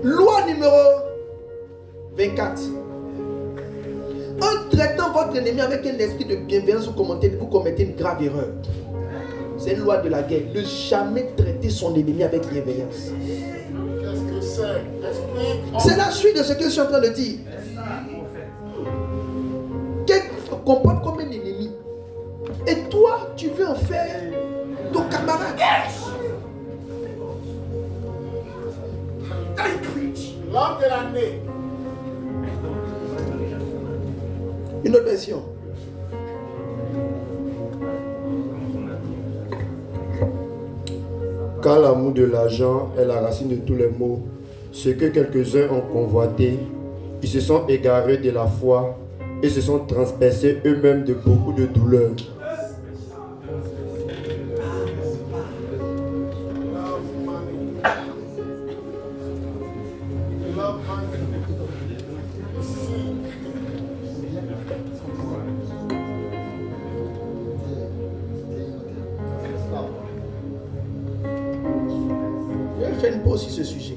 Loi numéro 24. En traitant votre ennemi avec un esprit de bienveillance, vous commettez une grave erreur. C'est une loi de la guerre. Ne jamais traiter son ennemi avec bienveillance. Qu'est-ce que c'est? C'est la suite de ce que je suis en train de dire. Quelqu'un se comporte comme un ennemi. Et toi, tu veux en faire ton camarade. L'homme de l'année. Une autre version. Car l'amour de l'argent est la racine de tous les maux. Ce que quelques-uns ont convoité, ils se sont égarés de la foi et se sont transpercés eux-mêmes de beaucoup de douleurs. Sur ce sujet.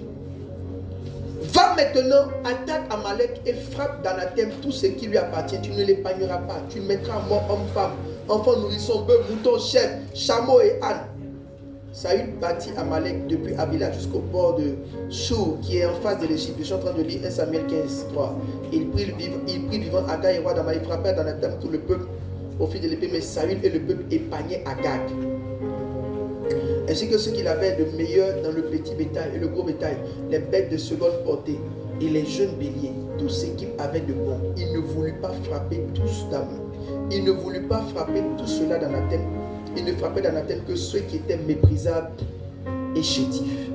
Va maintenant, attaque Amalek et frappe d'anathème tout ce qui lui appartient. Tu ne l'épargneras pas. Tu mettras à mort homme, femme, enfant, nourrisson, bœuf, mouton, chèvre, chameau et âne. Saül bâtit Amalek depuis Avila jusqu'au bord de Chour qui est en face de l'Égypte. Je suis en train de lire 1 Samuel 15, 3. Il prit vivant Agag et roi d'Amalek, frappèrent d'anathème tout le peuple au fil de l'épée, mais Saül et le peuple épargnaient Agag. Ainsi que ceux qu'il avait de meilleurs dans le petit bétail et le gros bétail, les bêtes de seconde portée et les jeunes béliers, tout ce qu'il avait de bon. Il ne voulut pas frapper tous d'âme. Il ne voulut pas frapper tout cela d'anathème. Il ne frappait d'anathème que ceux qui étaient méprisables et chétifs.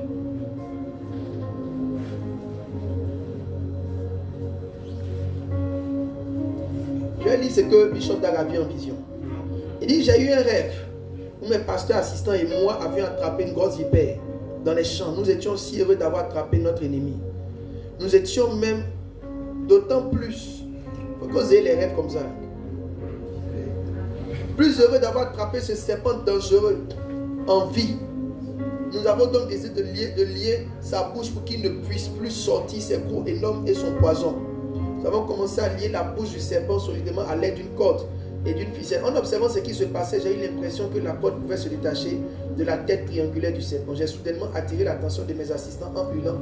Je vais lire ce que Bishop Dag a vu en vision. Il dit, j'ai eu un rêve où mes pasteurs assistants et moi avions attrapé une grosse vipère dans les champs. Nous étions si heureux d'avoir attrapé notre ennemi. Nous étions même d'autant plus, il faut que vous ayez les rêves comme ça, plus heureux d'avoir attrapé ce serpent dangereux en vie. Nous avons donc décidé de lier sa bouche pour qu'il ne puisse plus sortir ses crocs énormes et son poison. Nous avons commencé à lier la bouche du serpent solidement à l'aide d'une corde et d'une ficelle. En observant ce qui se passait, j'ai eu l'impression que la corde pouvait se détacher de la tête triangulaire du serpent. J'ai soudainement attiré l'attention de mes assistants en hurlant.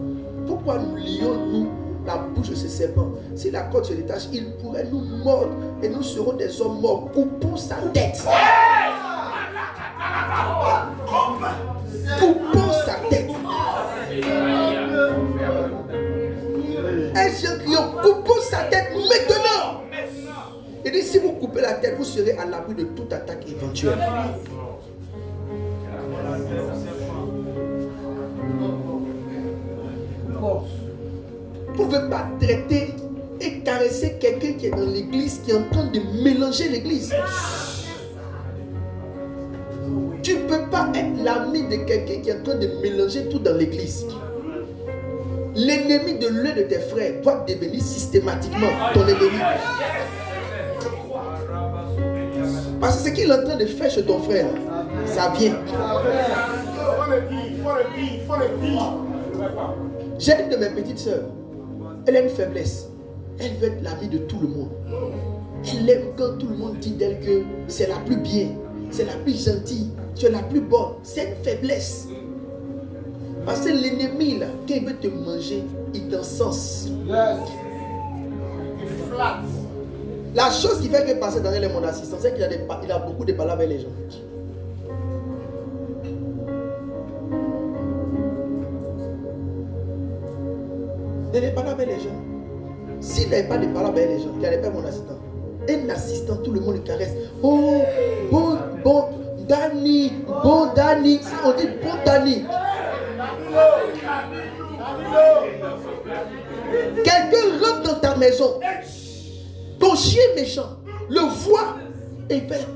Pourquoi nous lions-nous la bouche de ce serpent? Si la corde se détache, il pourrait nous mordre et nous serons des hommes morts. Coupons sa tête. Coupons sa tête. Un chien criant, coupons sa tête maintenant. Il dit, si vous coupez la tête, vous serez à l'abri de toute attaque éventuelle. Vous ne pouvez pas traiter et caresser quelqu'un qui est dans l'église, qui est en train de mélanger l'église. Tu ne peux pas être l'ami de quelqu'un qui est en train de mélanger tout dans l'église. l'ennemi de l'un de tes frères doit devenir systématiquement ton ennemi. Parce que ce qu'il est en train de faire chez ton frère, ça vient. Il faut le dire. J'ai une de mes petites sœurs. Elle a une faiblesse. Elle veut être l'amie de tout le monde. Elle aime quand tout le monde dit d'elle que c'est la plus bien, c'est la plus gentille, tu es la plus bonne. C'est une faiblesse. Parce que l'ennemi, là, quand il veut te manger, il t'encense. Yes. Il flatte. La chose qui fait que passer dans mon assistant, c'est qu'il a beaucoup de paroles avec les gens. Il n'avait pas avec les gens. S'il n'avait pas de paroles avec les gens, il n'allait pas mon assistant. Un assistant, tout le monde le caresse. Oh, bon, Dani, bon Dani. Si on dit bon Dani. Quelqu'un rentre dans ta maison. Ton chien méchant le voit et il fait.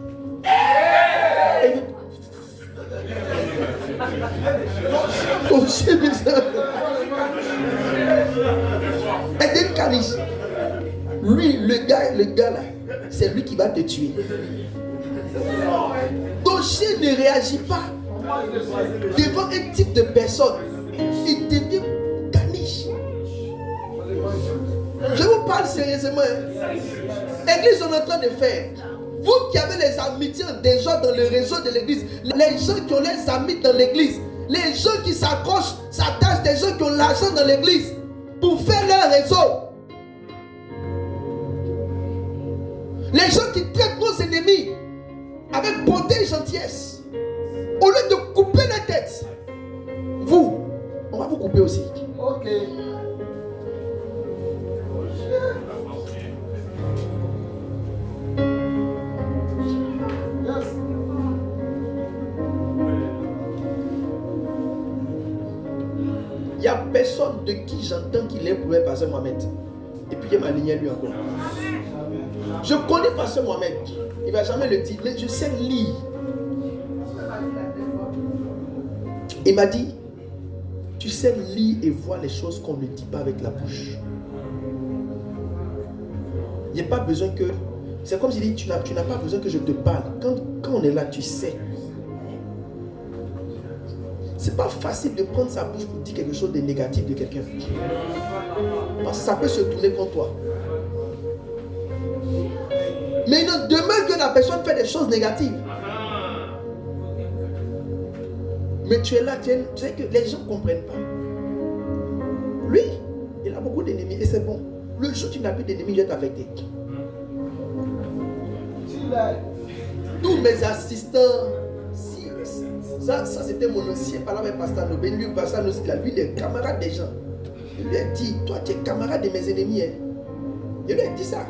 Ton chien méchant. Et une caniche. Lui, le gars là, c'est lui qui va te tuer. Ton chien ne réagit pas devant un type de personne. Il devient caniche. Je vous parle sérieusement. L'église on est en train de faire. Vous qui avez les amitiés des gens dans le réseau de l'église, les gens qui ont les amis dans l'église, les gens qui s'accrochent, s'attachent, des gens qui ont l'argent dans l'église pour faire leur réseau. Les gens qui traitent nos ennemis avec bonté et gentillesse, au lieu de couper la tête, vous, on va vous couper aussi. Ok. Il n'y a personne de qui j'entends qu'il est pour le pasteur Mohamed. Et puis il m'a aligné lui encore. Je connais pasteur Mohamed. Il ne va jamais le dire, mais je sais lire. Il m'a dit, tu sais lire et voir les choses qu'on ne dit pas avec la bouche. Il n'y a pas besoin que... C'est comme s'il dit, tu n'as pas besoin que je te parle. Quand on est là, tu sais. C'est pas facile de prendre sa bouche pour dire quelque chose de négatif de quelqu'un. Parce que ça peut se tourner contre toi. Mais il ne demeure que la personne fait des choses négatives. Mais tu es là, tu sais que les gens ne comprennent pas. Lui, il a beaucoup d'ennemis et c'est bon. Le jour où tu n'as plus d'ennemis, il va t'affecter. Tous mes assistants, ça c'était mon ancien parlant avec Pasteur Nobé. Lui, Pasteur Nobé, lui, il est camarade des gens. Il lui a dit, toi, tu es camarade de mes ennemis. Hein. Il lui a dit ça.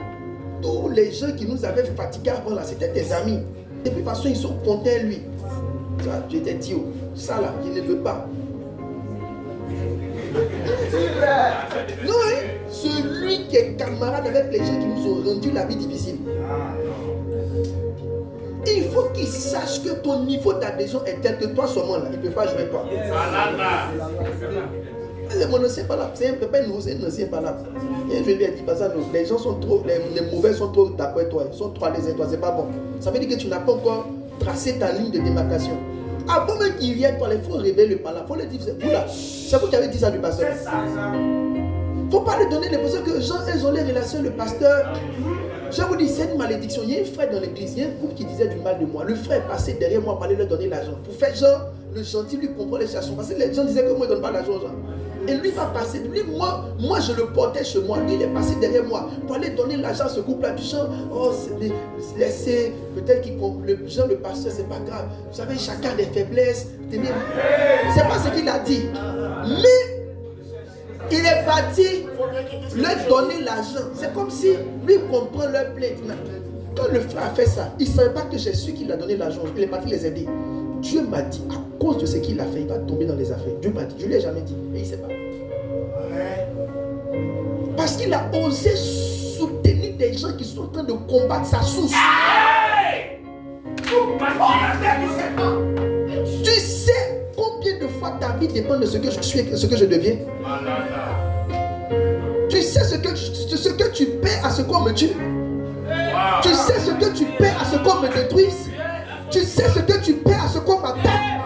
Tous les gens qui nous avaient fatigués avant là, c'était tes amis. Et puis, parce qu'ils sont contents, lui. Ça, je t'ai dit, oh, ça là, je ne veux pas. Non, hein? Celui qui est camarade avec les gens qui nous ont rendu la vie difficile. Il faut qu'il sache que ton niveau d'adhésion est tel que toi seulement là, il ne peut pas jouer avec toi. C'est mon ancien palabre, c'est un peu pas nouveau, c'est un ancien palabre. Et je lui ai dit, pas ça, les gens sont trop, les mauvais sont trop d'accord avec toi, ils sont trop à l'aise avec toi, c'est pas bon. Ça veut dire que tu n'as pas encore tracé ta ligne de démarcation. Avant même qu'il vienne, il faut révéler le palabre, il faut le dire, c'est vous là, c'est vous qui avez dit ça du pasteur. Il ne faut pas lui donner l'impression que les gens, ils ont les relations, le pasteur. Je vous dis, c'est une malédiction. Il y a un frère dans l'église, il y a un couple qui disait du mal de moi. Le frère passait derrière moi pour aller leur donner l'argent. Pour faire genre, le gentil lui comprend les chansons. Parce que les gens disaient que moi, il ne donne pas l'argent aux gens. Et lui va passer, lui, moi je le portais chez moi. Lui, il est passé derrière moi pour aller donner l'argent à ce couple-là. Du genre, oh, laissez, peut-être qu'il le genre, le pasteur, c'est pas grave. Vous savez, chacun a des faiblesses. C'est pas ce qu'il a dit. Mais il est parti leur donner l'argent. C'est comme si lui comprend leur plainte. Quand le frère a fait ça, il ne savait pas que c'est celui qui l'a donné l'argent. Il est parti les aider. Dieu m'a dit, à cause de ce qu'il a fait, il va tomber dans les affaires. Dieu m'a dit, je ne lui ai jamais dit, mais il ne sait pas. Parce qu'il a osé soutenir des gens qui sont en train de combattre sa source. Tu sais combien de fois ta vie dépend de ce que je suis et ce que je deviens. Tu sais ce que tu paies à ce qu'on me tue. Tu sais ce que tu paies à ce qu'on me détruise. Tu sais ce que tu paies à ce qu'on m'attaque.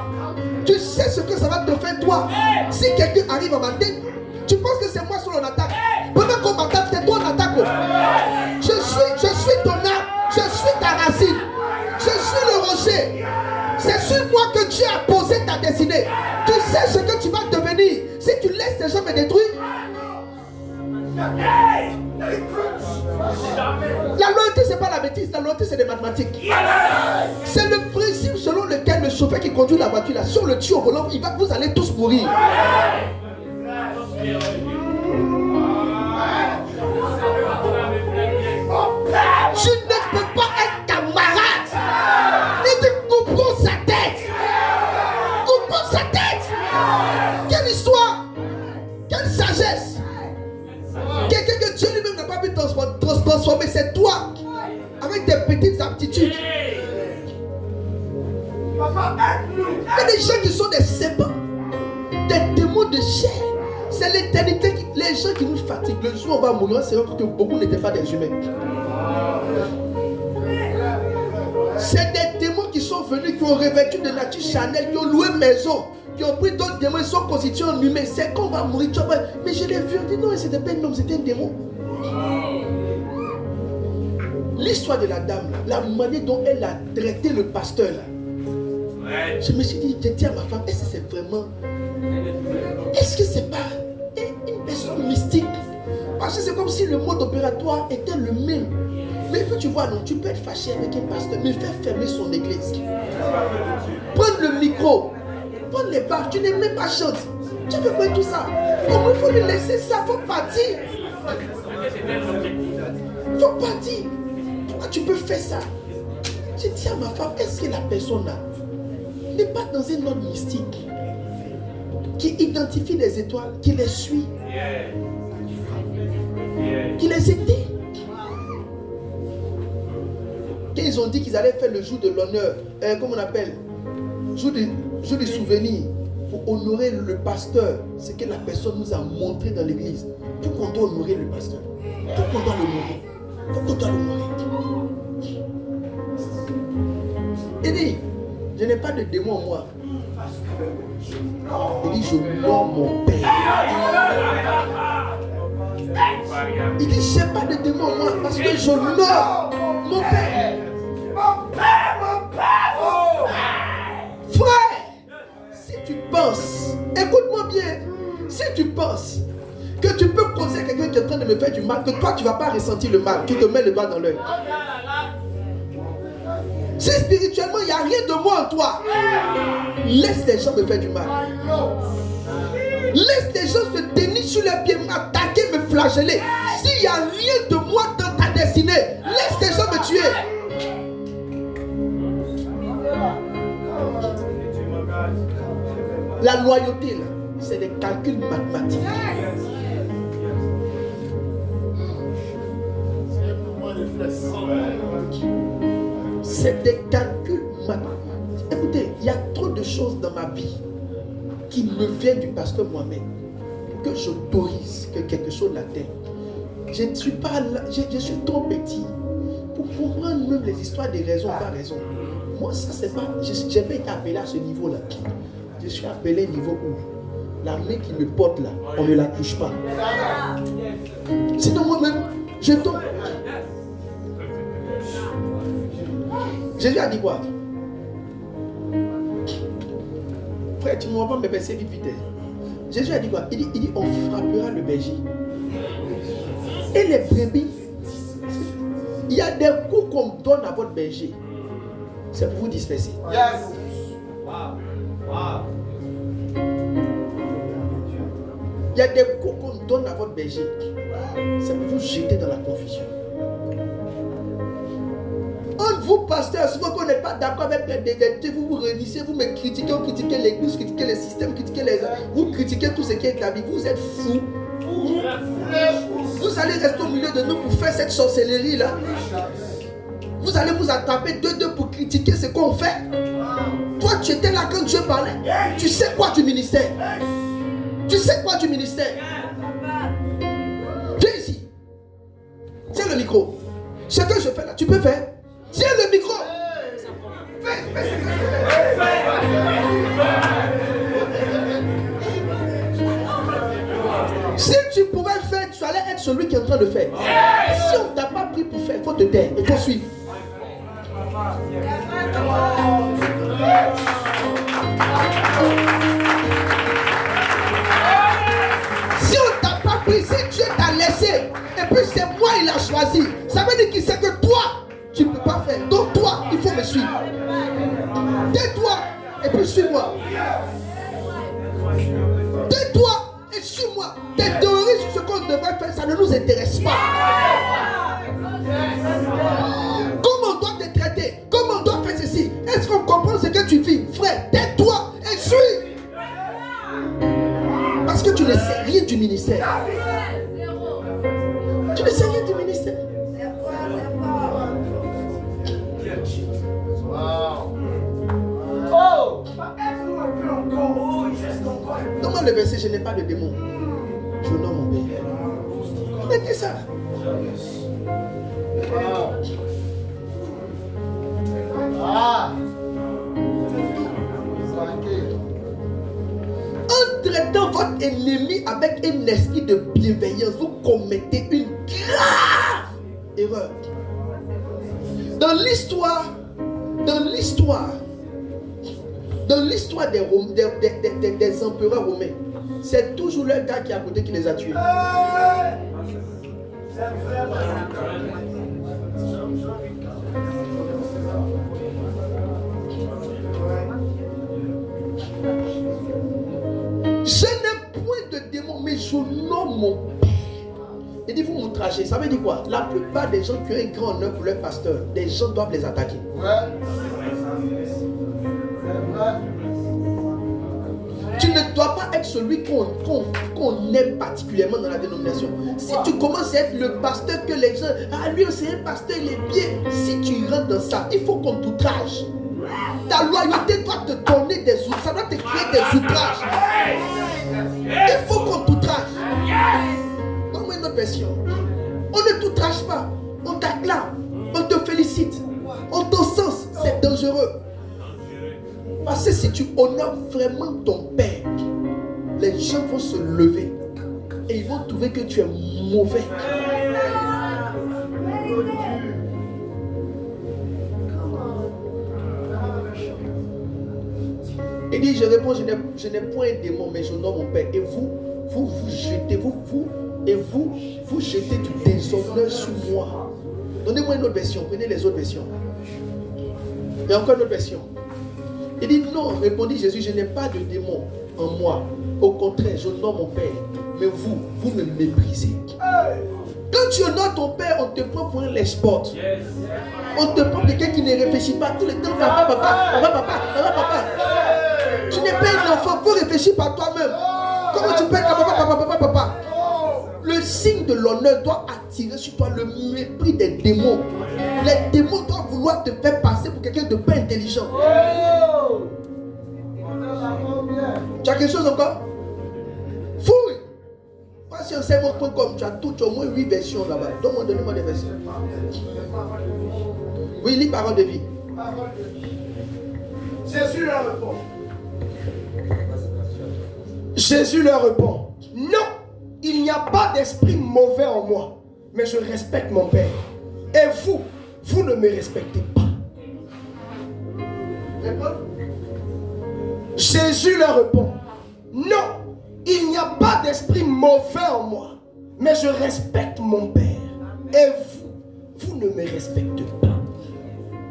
Tu sais ce que ça va te faire toi. Si quelqu'un arrive à m'attaquer, tu penses que c'est moi sur l'attaque. Pendant qu'on m'attaque, c'est toi l'attaque. Je suis ton arbre. Je suis ta racine. Je suis le rocher. C'est sur moi que Dieu a posé ta destinée. Tu sais ce que tu vas devenir si tu laisses les gens me détruire. La loyauté, c'est pas la bêtise. La loyauté, c'est des mathématiques. C'est le principe selon lequel le chauffeur qui conduit la voiture là, sur le tuyau au volant, vous allez tous mourir. Tu ne peux pas être camarade. Et tu coupons sa tête. Coupons sa tête. Quelle histoire. Quelle sagesse. Quelqu'un que Dieu lui-même n'a pas pu transformer, c'est toi. Avec tes petites aptitudes. Il y a des gens qui sont des serpents. Des démons de chair. C'est l'éternité, les gens qui nous fatiguent. Le jour où on va mourir, c'est que beaucoup n'étaient pas des humains. C'est des démons qui sont venus, qui ont revêtu de nature charnelle, qui ont loué maison, qui ont pris d'autres démons, ils sont constitués en humains. C'est qu'on va mourir. Tu vois, mais je l'ai vu, on dit non, c'était pas un homme, c'était un démon. L'histoire de la dame, la manière dont elle a traité le pasteur là. Je me suis dit, j'ai dit à ma femme, est-ce que c'est vraiment, est-ce que c'est pas une personne mystique? Parce que c'est comme si le mode opératoire était le même. Mais puis tu vois, non, tu peux être fâché avec un pasteur, mais faire fermer son église. Prendre le micro, prendre les baffes, tu n'es même pas chaude. Tu veux quoi tout ça? Comment il faut lui laisser ça? Faut partir. Faut partir. Pourquoi tu peux faire ça? J'ai dit à ma femme, est-ce que la personne là n'est pas dans un ordre mystique qui identifie les étoiles, qui les suit, qui les était? Quand ils ont dit qu'ils allaient faire le jour de l'honneur, comment on appelle, jour du souvenir, pour honorer le pasteur, c'est que la personne nous a montré dans l'église. Pourquoi on doit honorer le pasteur? Pourquoi on doit l'honorer? Pourquoi on doit l'honorer? Il dit, je n'ai pas de démon en moi. Il dit, je honore mon père. Il dit, je n'ai pas de démon en moi parce que je honore mon père. Frère, si tu penses, écoute-moi bien, si tu penses que tu peux causer à quelqu'un qui est en train de me faire du mal, que toi tu ne vas pas ressentir le mal, tu te mets le doigt dans l'œil. Si spirituellement il n'y a rien de moi en toi, laisse les gens me faire du mal. Laisse les gens se tenir sur les pieds, m'attaquer, me flageller. S'il n'y a rien de moi dans ta destinée, laisse les gens me tuer. La loyauté, là, c'est des calculs mathématiques. C'est des calculs mathématiques. Écoutez, il y a trop de choses dans ma vie qui me viennent du pasteur Mohamed pour que j'autorise que quelque chose l'atteigne. Je ne suis pas là, je suis trop petit pour comprendre même les histoires des raisons par raison. Moi, ça, c'est pas. Je n'ai pas été appelé à ce niveau-là. Je suis appelé au niveau où la main qui me porte là, on ne la touche pas. Sinon, moi-même, je tombe. Jésus a dit quoi? Frère, tu ne vas pas me baisser vite, vite. Jésus a dit quoi? Il dit, on frappera le berger. Et les brebis, il y a des coups qu'on donne à votre berger. C'est pour vous disperser. Yes. Wow. Wow. Il y a des coups qu'on donne à votre berger. C'est pour vous jeter dans la confusion. Entre vous, pasteurs, souvent qu'on n'est pas d'accord avec les dégagements, vous vous réunissez, vous me critiquez, vous critiquez l'église, vous critiquez les systèmes, vous critiquez tout ce qui est établi. Vous êtes fous. Vous allez rester au milieu de nous pour faire cette sorcellerie là. Vous allez vous attraper deux pour critiquer ce qu'on fait. Toi, tu étais là quand Dieu parlait. Tu sais quoi du ministère? Tu sais quoi du ministère? Viens ici. Tiens le micro. Ce que je fais là, tu peux faire. Tiens le micro. Fais ce que je fais. Si tu pouvais faire, tu allais être celui qui est en train de faire. Si on ne t'a pas pris pour faire, il faut te taire. Il faut suivre. Si on ne t'a pas pris, si Dieu t'a laissé, et puis c'est moi il a choisi, ça veut dire qu'il sait que toi, tu ne peux pas faire. Donc toi, il faut me suivre. Tais-toi et puis suis-moi. Tais-toi et suis-moi. Tes théories sur ce qu'on devrait faire, ça ne nous intéresse pas. Comment on doit te traiter? Comment on doit faire ceci? Est-ce qu'on comprend ce que tu vis? Frère, tais-toi et suis. Parce que tu ne sais rien du ministère. Tu ne sais rien du ministère. Donne-moi le verset, je n'ai pas de démon. Je nomme mon Père. Mettez ça. En traitant votre ennemi avec un esprit de bienveillance, vous commettez une grave erreur. Dans l'histoire des empereurs romains, c'est toujours le gars qui est à côté qui les a tués. Je n'ai point de démon, mais je nomme mon Père. Il dit, vous m'outragez. Ça veut dire quoi? La plupart des gens qui ont un grand honneur pour leur pasteur, des gens doivent les attaquer. Tu ne dois pas être celui qu'on aime particulièrement dans la dénomination. Si tu commences à être le pasteur que les gens... Ah, lui c'est un pasteur, il est bien. Si tu rentres dans ça, il faut qu'on t'outrage. Ta loyauté doit te donner des outrages. Ça doit te créer des outrages. Il faut qu'on t'outrage. Donne-moi une autre version. On ne t'outrage pas. On t'acclame. On te félicite. On t'encense. C'est dangereux. Parce que si tu honores vraiment ton Père, les gens vont se lever et ils vont trouver que tu es mauvais. Il dit, je réponds, je n'ai point un démon, mais je honore mon Père. Et vous jetez du déshonneur sur moi. Donnez-moi une autre version, prenez les autres versions. Et encore une autre version. Il dit, non, répondit Jésus, je n'ai pas de démon en moi. Au contraire, j'honore mon Père. Mais vous me méprisez. Quand tu honores ton Père, on te prend pour un lèche-porte. On te prend pour quelqu'un qui ne réfléchit pas tout le temps. Papa. Tu n'es pas un enfant, il faut réfléchir par toi-même. Comment tu peux être papa? Le signe de l'honneur doit attirer sur toi le mépris des démons. Les démons doivent vouloir te faire passer pour quelqu'un de pas intelligent. Tu as quelque chose encore? Fouille. Pas sur sermon.com, tu as tout, tu as au moins 8 versions là-bas. Donne-moi des versions. Oui, lis parole de vie. Jésus leur répond. Jésus leur répond. Non, il n'y a pas d'esprit mauvais en moi, mais je respecte mon Père. Et vous ne me respectez pas. Jésus leur répond. Non, il n'y a pas d'esprit mauvais en moi, mais je respecte mon Père. Et vous ne me respectez pas.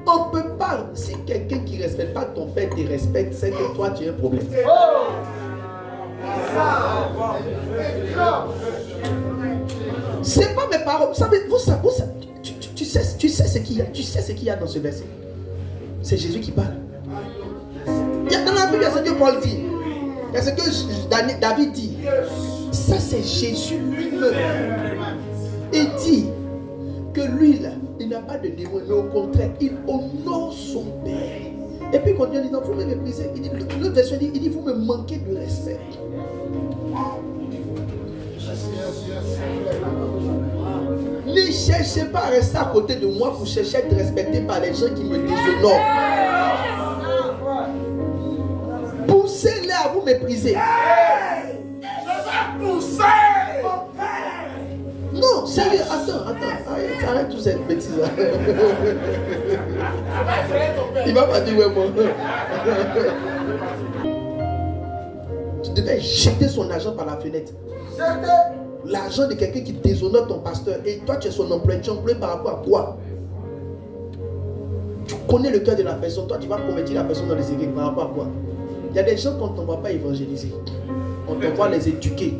On ne peut pas, si quelqu'un qui ne respecte pas ton Père te respecte, c'est que toi tu as un problème. C'est pas mes paroles. Vous savez, tu sais ce qu'il y a. Tu sais ce qu'il y a dans ce verset. C'est Jésus qui parle. Dans la Bible, il y a ce que Paul dit. Il y a ce que David dit. Ça, c'est Jésus lui-même. Il dit que lui, là, il n'a pas de démon, mais au contraire, il honore son Père. Et puis, quand Dieu dit, non, vous me méprisez, il dit, l'autre version dit, vous me manquez de respect. Ne cherchez pas à rester à côté de moi pour chercher à être respecté par les gens qui me déshonorent. Poussez-les à vous mépriser. Je vais pousser. Non, sérieux, attends, arrête toutes ces bêtises là. Il va pas dire ouais moi. Tu devais jeter son argent par la fenêtre. L'argent de quelqu'un qui déshonore ton pasteur. Et toi tu es son employé, tu es employé par rapport à quoi? Tu connais le cœur de la personne, toi tu vas convertir la personne dans les églises par rapport à quoi? Il y a des gens qu'on ne t'envoie pas évangéliser. On t'envoie les éduquer.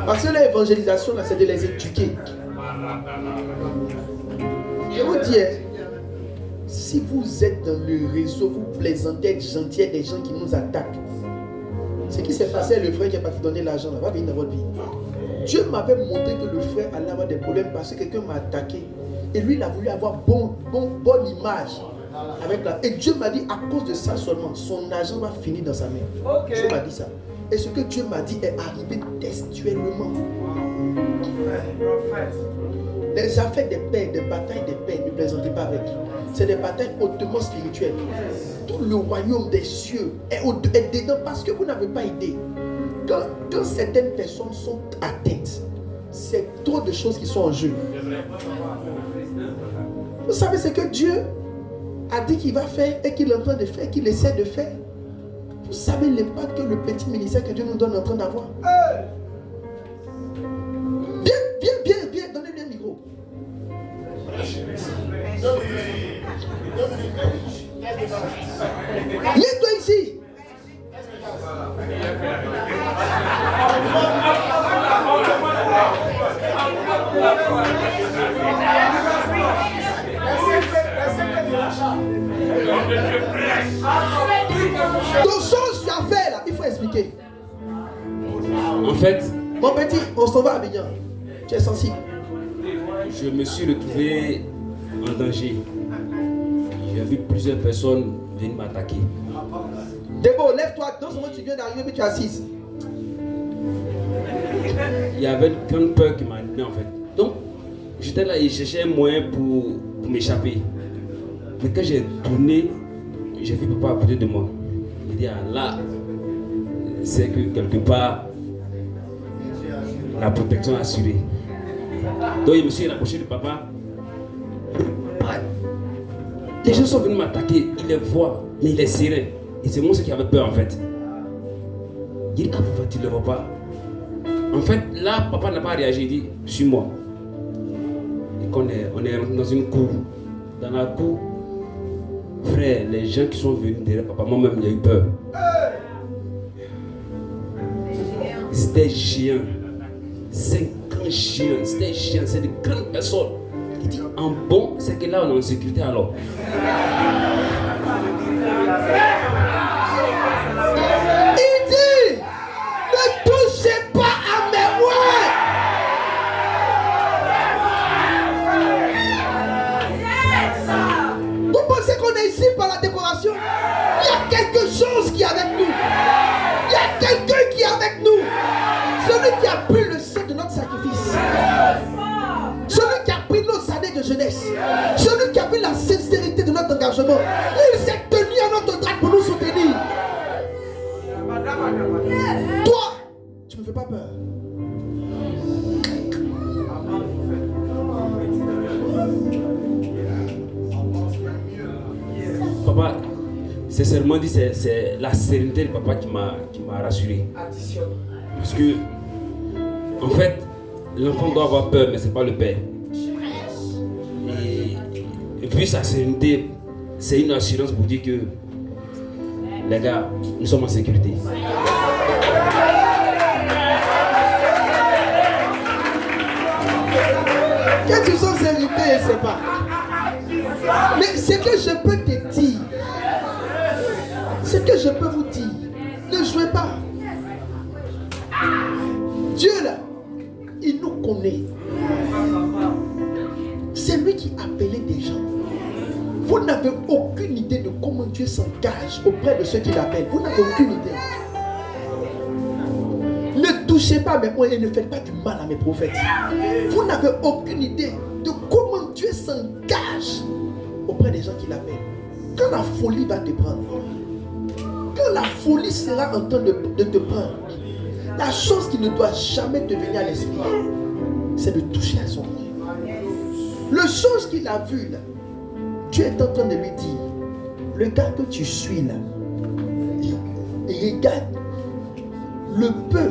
Parce que l'évangélisation, là, c'est de les éduquer. Je vous dis, si vous êtes dans le réseau, vous plaisantez, être gentil, des gens qui nous attaquent. Ce qui s'est passé, le frère qui est parti donner l'argent, là, va venir dans votre vie. Dieu m'avait montré que le frère allait avoir des problèmes parce que quelqu'un m'a attaqué. Et lui, il a voulu avoir bonne image. Avec la... Et Dieu m'a dit, à cause de ça seulement, son argent va finir dans sa main. Okay. Dieu m'a dit ça. Et ce que Dieu m'a dit est arrivé textuellement. Les affaires des pères, des batailles des pères, ne plaisantez pas avec. C'est des batailles hautement spirituelles. Tout le royaume des cieux est dedans parce que vous n'avez pas idée. Quand certaines personnes sont atteintes, c'est trop de choses qui sont en jeu. Vous savez ce que Dieu a dit qu'il va faire et qu'il est en train de faire, qu'il essaie de faire. Vous savez l'impact que le petit ministère que Dieu nous donne est en train d'avoir. Viens, donnez-lui un micro. Viens-toi ici. Ton sens tu as fait là, il faut expliquer. En fait, mon petit, on s'en va à Abidjan. Tu es sensible. Je me suis retrouvé en danger. J'ai vu plusieurs personnes venir m'attaquer. Debo, lève-toi. Dans ce moment, tu viens d'arriver, mais tu es assise. Il y avait une grande peur qui m'a animé en fait. Donc, j'étais là et je cherchais un moyen pour m'échapper. Mais quand j'ai tourné, j'ai vu papa à côté de moi. Il dit, ah, là, c'est que quelque part, la protection est assurée. Donc, je me suis rapproché de papa. Les gens sont venus m'attaquer, ils les voient, mais ils les serraient. Et c'est moi qui avait peur en fait. Il dit, ah, pourquoi tu ne le vois pas? En fait, là, papa n'a pas réagi, il dit, suis-moi. Et quand on est rentré dans une cour, dans la cour, frère, les gens qui sont venus derrière papa, moi-même, j'ai eu peur. C'était géant. 50 géants, c'était géant, c'est de grandes personnes. Il dit, en bon, c'est que là, on est en sécurité alors. Il dit, ne touchez pas à mes rois. Vous pensez qu'on est ici par la décoration? Il y a quelque chose qui est avec nous. Il y a quelqu'un qui est avec nous. Celui qui a pris le sang de notre sacrifice. Celui qui a pris nos années de jeunesse. Celui qui a pris la sincérité de notre engagement. Il s'est tenu à notre droite pour nous soutenir. Toi, tu ne me fais pas peur. Papa, sincèrement dit, c'est la sérénité de papa qui m'a rassuré. Parce que, en fait, l'enfant doit avoir peur, mais ce n'est pas le père. Et puis sa sérénité, c'est une assurance pour dire que, les gars, nous sommes en sécurité. Que tu sois sécurité, je ne sais pas. Mais ce que je peux te dire, ce que je peux vous dire, ne jouez pas. Dieu là, il nous connaît. C'est lui qui appelait des gens. Vous n'avez aucune idée de comment Dieu s'engage auprès de ceux qui l'appellent. Vous n'avez aucune idée. Ne touchez pas mes mots et ne faites pas du mal à mes prophètes. Vous n'avez aucune idée de comment Dieu s'engage auprès des gens qui l'appellent. Quand la folie va te prendre, quand la folie sera en train de te prendre, la chose qui ne doit jamais te venir à l'esprit, c'est de toucher à son nom. Le chose qu'il a vu là, Dieu est en train de lui dire, le gars que tu suis là, il regarde le peu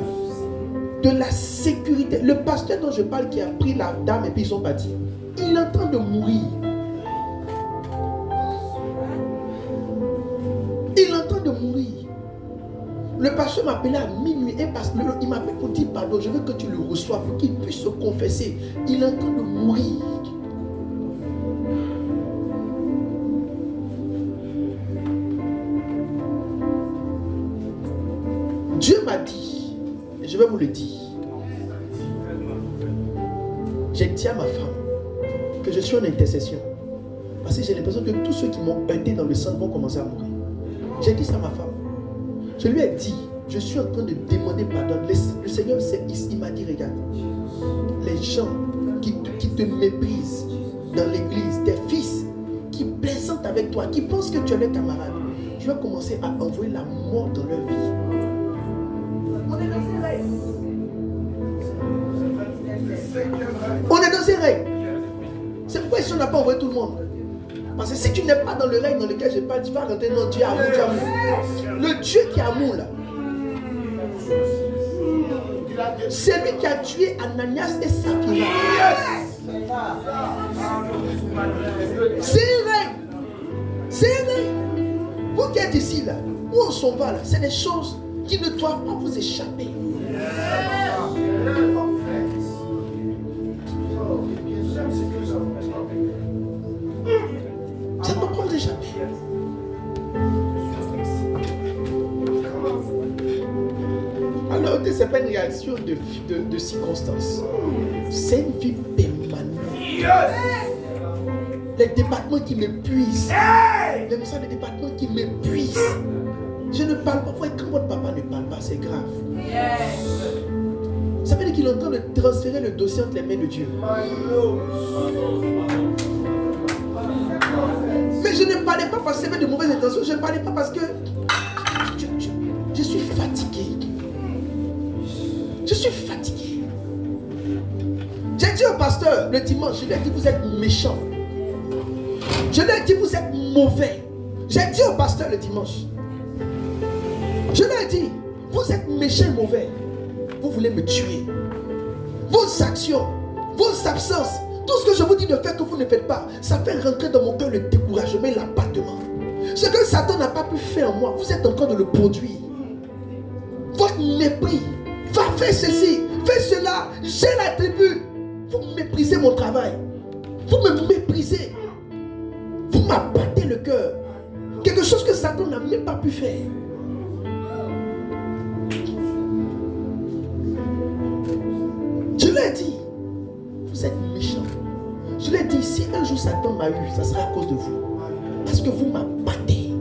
de la sécurité. Le pasteur dont je parle qui a pris la dame et puis ils sont partis, il est en train de mourir. Il est en train de mourir. Le pasteur m'a appelé à minuit et il m'appelle pour dire pardon, je veux que tu le reçoives pour qu'il puisse se confesser. Il est en train de mourir. Dieu m'a dit, et je vais vous le dire, j'ai dit à ma femme que je suis en intercession. Parce que j'ai l'impression que tous ceux qui m'ont aidé dans le sang vont commencer à mourir. J'ai dit ça à ma femme. Je lui ai dit, je suis en train de demander pardon. Le Seigneur, il m'a dit, regarde, les gens qui te méprisent dans l'église, tes fils qui plaisantent avec toi, qui pensent que tu es leur camarade, je vais commencer à envoyer la mort dans leur vie. On est dans ces règles. C'est pourquoi ici on n'a pas envoyé tout le monde. Parce que si tu n'es pas dans le règne dans lequel je parle, tu vas rentrer dans Dieu amour, Dieu amour. Le Dieu qui est amour là. C'est lui qui a tué Ananias et Saphira. C'est une règle. C'est une règle. Vous qui êtes ici là, où on s'en va là, c'est des choses qui ne doivent pas vous échapper. Ça ne peut pas vous échapper. Alors, ce n'est pas une réaction de circonstance. C'est une vie permanente. Les départements qui m'épuisent. Les départements qui m'épuisent. Je ne parle pas. Quand votre papa ne parle pas, c'est grave. Ça veut dire qu'il est en train de transférer le dossier entre les mains de Dieu. Mais je ne parlais pas parce que j'avais de mauvaises intentions. Je ne parlais pas parce que je suis fatigué. Je suis fatigué. J'ai dit au pasteur le dimanche, je lui ai dit vous êtes méchant. Je lui ai dit vous êtes mauvais. J'ai dit au pasteur le dimanche. Je lui ai dit vous êtes méchant et mauvais. Vous voulez me tuer. Vos actions, vos absences, tout ce que je vous dis de faire que vous ne faites pas, ça fait rentrer dans mon cœur le découragement et l'abattement. Ce que Satan n'a pas pu faire en moi, vous êtes en train de le produire. Votre mépris, va faire ceci, fais cela, j'ai la tribu. Vous méprisez mon travail. Vous me méprisez. Vous m'abattez le cœur. Quelque chose que Satan n'a même pas pu faire. Je lui ai dit, vous êtes méchant. Je lui ai dit, si un jour Satan m'a eu, ça sera à cause de vous. Parce que vous m'abattez.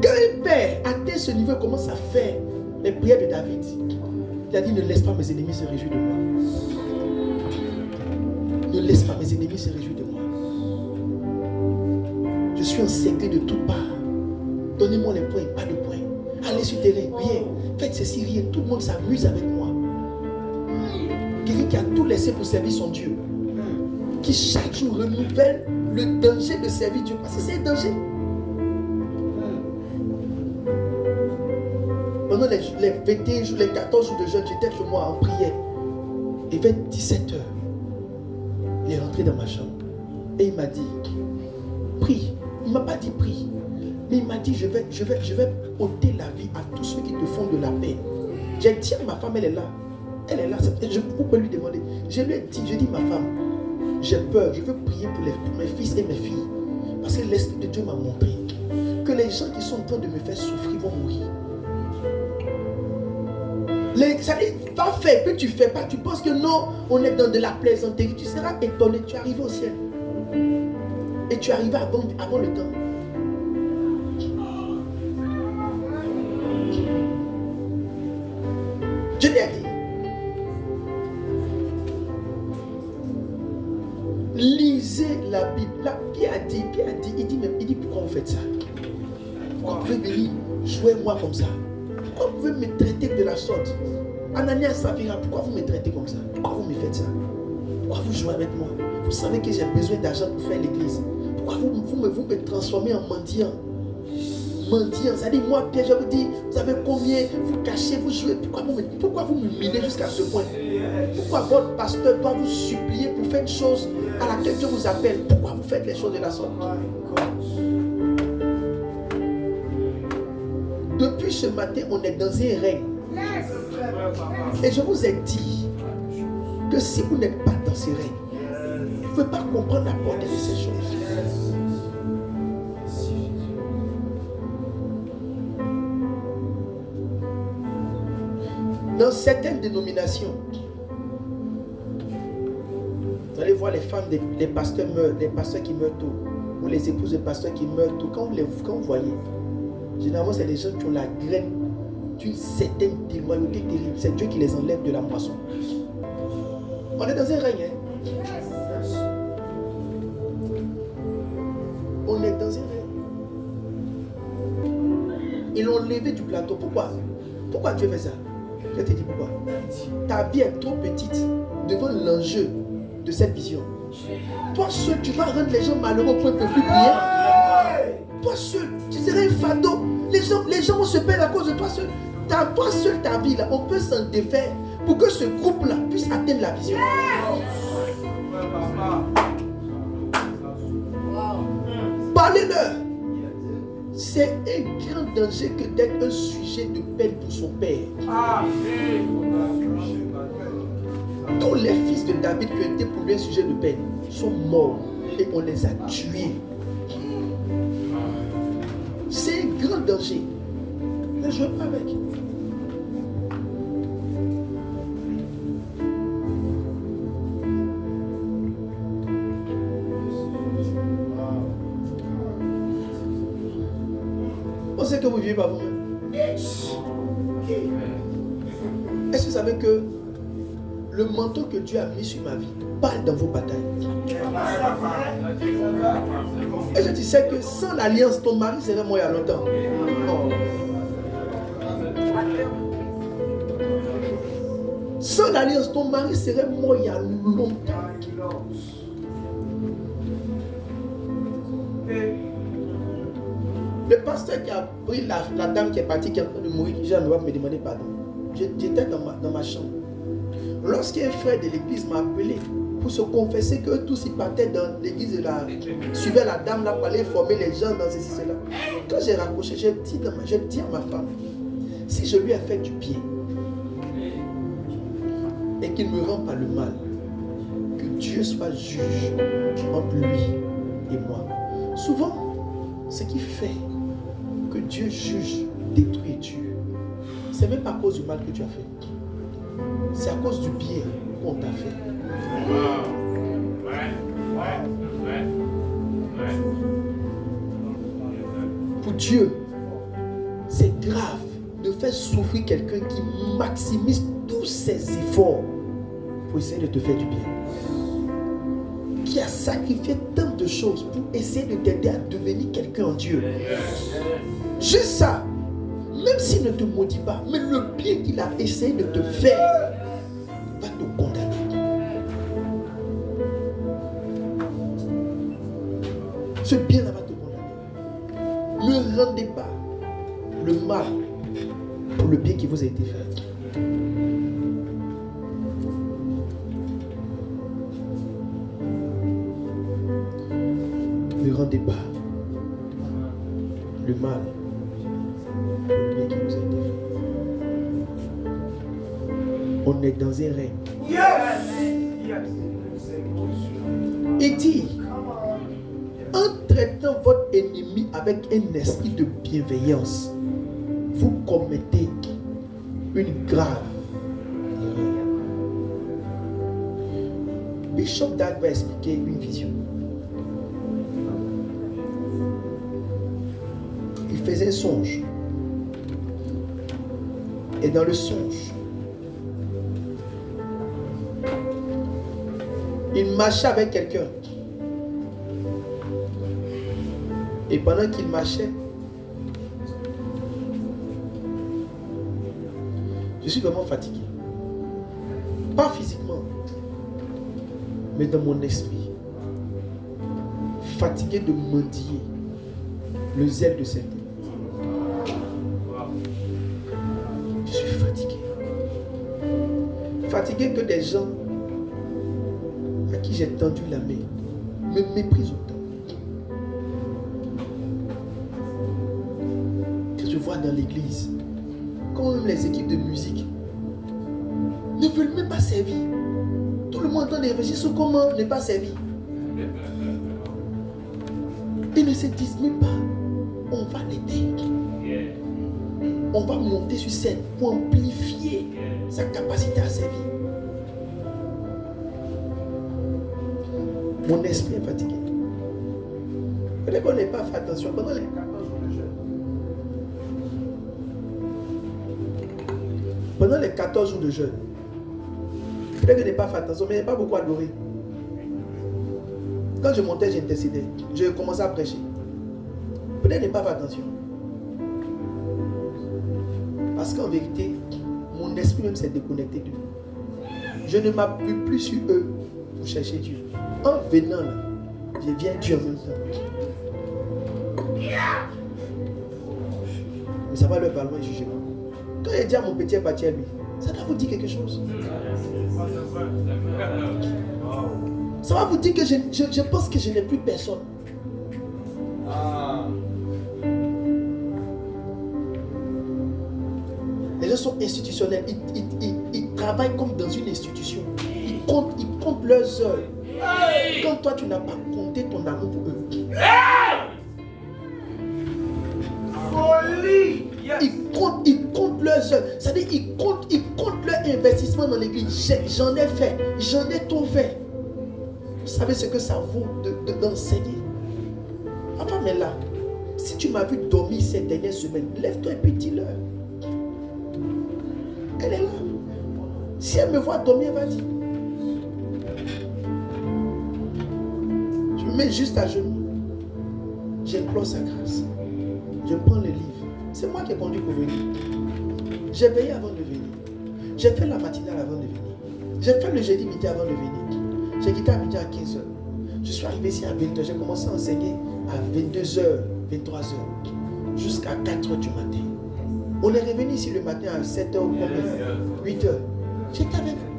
Quand un père atteint ce niveau, commence à faire les prières de David. Il a dit, ne laisse pas mes ennemis se réjouir de moi. Ne laisse pas mes ennemis se réjouir de moi. Je suis encerclé de toutes parts. Donnez-moi les points, pas de points. Allez sur le terrain, rien. Faites ceci, rien. Tout le monde s'amuse avec moi. Quelqu'un qui a tout laissé pour servir son Dieu. Qui chaque jour renouvelle le danger de servir Dieu. Parce que c'est un danger. Pendant les 21 jours, les 14 jours de jeûne, j'étais chez moi en prière. Et vers 17h, il est rentré dans ma chambre. Et il m'a dit, prie. Il ne m'a pas dit prie. Mais il m'a dit, je vais ôter la vie à tous ceux qui te font de la peine. J'ai dit à ma femme, elle est là. Elle est là. Vous pouvez lui demander. Je lui ai dit, ma femme, j'ai peur. Je veux prier pour mes fils et mes filles. Parce que l'Esprit de Dieu m'a montré que les gens qui sont en train de me faire souffrir vont mourir. Ça dit, va faire, puis tu ne fais pas. Tu penses que non, on est dans de la plaisanterie. Tu seras étonné, tu arrives au ciel. Et tu es arrivé avant le temps. Je t'ai dit. Lisez la Bible. Pierre a dit, il dit pourquoi vous faites ça? Pourquoi vous pouvez venir jouer moi comme ça? Pourquoi vous pouvez me traiter de la sorte? Ananias, Saphira, pourquoi vous me traitez comme ça? Pourquoi vous me faites ça? Pourquoi vous jouez avec moi? Vous savez que j'ai besoin d'argent pour faire l'église. Pourquoi vous me transformez en mendiant? Mendiant, ça dit moi Pierre, je vous dis, vous avez combien? Vous cachez, vous jouez. Pourquoi vous me minez jusqu'à ce point? Pourquoi votre pasteur doit vous supplier pour faire une chose à laquelle Dieu vous appelle? Pourquoi vous faites les choses de la sorte? Depuis ce matin, on est dans un règne. Et je vous ai dit que si vous n'êtes pas dans ce règne, vous ne pouvez pas comprendre la portée de ces choses. Dans certaines dénominations, vous allez voir les femmes, les pasteurs qui meurent tôt, ou les épouses de pasteurs qui meurent tôt. Quand vous voyez, généralement c'est les gens qui ont la graine d'une certaine déloyauté terrible. C'est Dieu qui les enlève de la moisson. On est dans un règne. On est dans un règne. Ils l'ont levé du plateau. Pourquoi Dieu fait ça? Je te dis pourquoi. Ta vie est trop petite devant l'enjeu de cette vision. Toi seul, tu vas rendre les gens malheureux pour ne plus prier. Toi seul, tu serais un fardeau. Les gens vont se perdre à cause de toi seul. Toi seul, ta vie là, on peut s'en défaire pour que ce groupe-là puisse atteindre la vision. Parlez-leur. C'est un grand danger que d'être un sujet de peine pour son père. Tous les fils de David qui ont été pour lui un sujet de peine sont morts et on les a tués. C'est un grand danger. Ne jouez pas avec. On sait que vous vivez par vous-même. Est-ce que vous savez que le manteau que Dieu a mis sur ma vie parle dans vos batailles? Et je disais que sans l'alliance, ton mari serait mort il y a longtemps. Oh. Sans l'alliance, ton mari serait mort il y a longtemps. Le pasteur qui a pris la dame qui est partie, qui est en train de mourir, qui jamais va me demander pardon. J'étais dans ma chambre. Lorsqu'un frère de l'église m'a appelé pour se confesser que tous ils partaient dans l'église suivaient la dame là pour aller former les gens dans ceci, cela. Quand j'ai raccroché, j'ai dit à ma femme, si je lui ai fait du bien et qu'il me rend pas le mal, que Dieu soit juge entre lui et moi. Souvent, ce qui fait que Dieu juge, détruit Dieu, c'est même pas à cause du mal que tu as fait. C'est à cause du bien qu'on t'a fait. Pour Dieu, c'est grave de faire souffrir quelqu'un qui maximise tous ses efforts pour essayer de te faire du bien. Qui a sacrifié tant de choses pour essayer de t'aider à devenir quelqu'un en Dieu. Juste ça, même s'il ne te maudit pas, mais le bien qu'il a essayé de te faire va te condamner. Ce bien-là va te condamner. Ne rendez pas le mal pour le bien qui vous a été fait. Ne rendez pas le mal pour le bien qui vous a été fait. On est dans un règne. Il dit, en traitant votre ennemi avec un esprit de bienveillance, vous commettez une grave erreur. Bishop Dag va expliquer une vision. faisait un songe. Et dans le songe, il marchait avec quelqu'un. Et pendant qu'il marchait, je suis vraiment fatigué. Pas physiquement, mais dans mon esprit. Fatigué de mendier le zèle de cette vie. Je suis fatigué. Fatigué que des gens à qui j'ai tendu la main me méprisent autant. Que je vois dans l'église, quand même les équipes de musique ne veulent même pas servir. Tout le monde entend des réfléchir sur comment ne pas servir. Ils ne se disent même pas, on va l'aider. On va monter sur scène pour amplifier sa capacité à servir. Mon esprit est fatigué. Peut-être qu'on n'a pas fait attention pendant les 14 jours de jeûne. Pendant les 14 jours de jeûne, peut-être que je n'ai pas fait attention, mais je n'ai pas beaucoup adoré. Quand je montais, j'intercédais. Je commençais à prêcher. Peut-être que je n'ai pas fait attention. Parce qu'en vérité, mon esprit même s'est déconnecté d'eux. Je ne m'appuie plus sur eux pour chercher Dieu. En venant là, je viens Dieu en même temps. Mais ça va leur parler et juger. Quand il dit à mon petit parti à lui, ça doit vous dire quelque chose. Ça va vous dire que je pense que je n'ai plus personne. Les gens sont institutionnels. Ils travaillent comme dans une institution. Ils comptent leurs heures. Quand toi, tu n'as pas compté ton amour pour eux. Ils comptent leurs heures. C'est-à-dire ils comptent leur investissement dans l'église. J'en ai fait. J'en ai tout fait. Vous savez ce que ça vaut d'enseigner. Enfin, mais là, si tu m'as vu dormir ces dernières semaines, lève-toi et puis dis-leur. Elle est là. Si elle me voit dormir, elle va dire. Je me mets juste à genoux. J'implore sa grâce. Je prends le livre. C'est moi qui ai conduit pour venir. J'ai veillé avant de venir. J'ai fait la matinale avant de venir. J'ai fait le jeudi midi avant de venir. J'ai quitté à midi à 15h. Je suis arrivé ici à 20h. J'ai commencé à enseigner à 22h, 23h. Jusqu'à 4h du matin. On est revenu ici le matin à 7h ou combien? 8h. J'étais avec vous.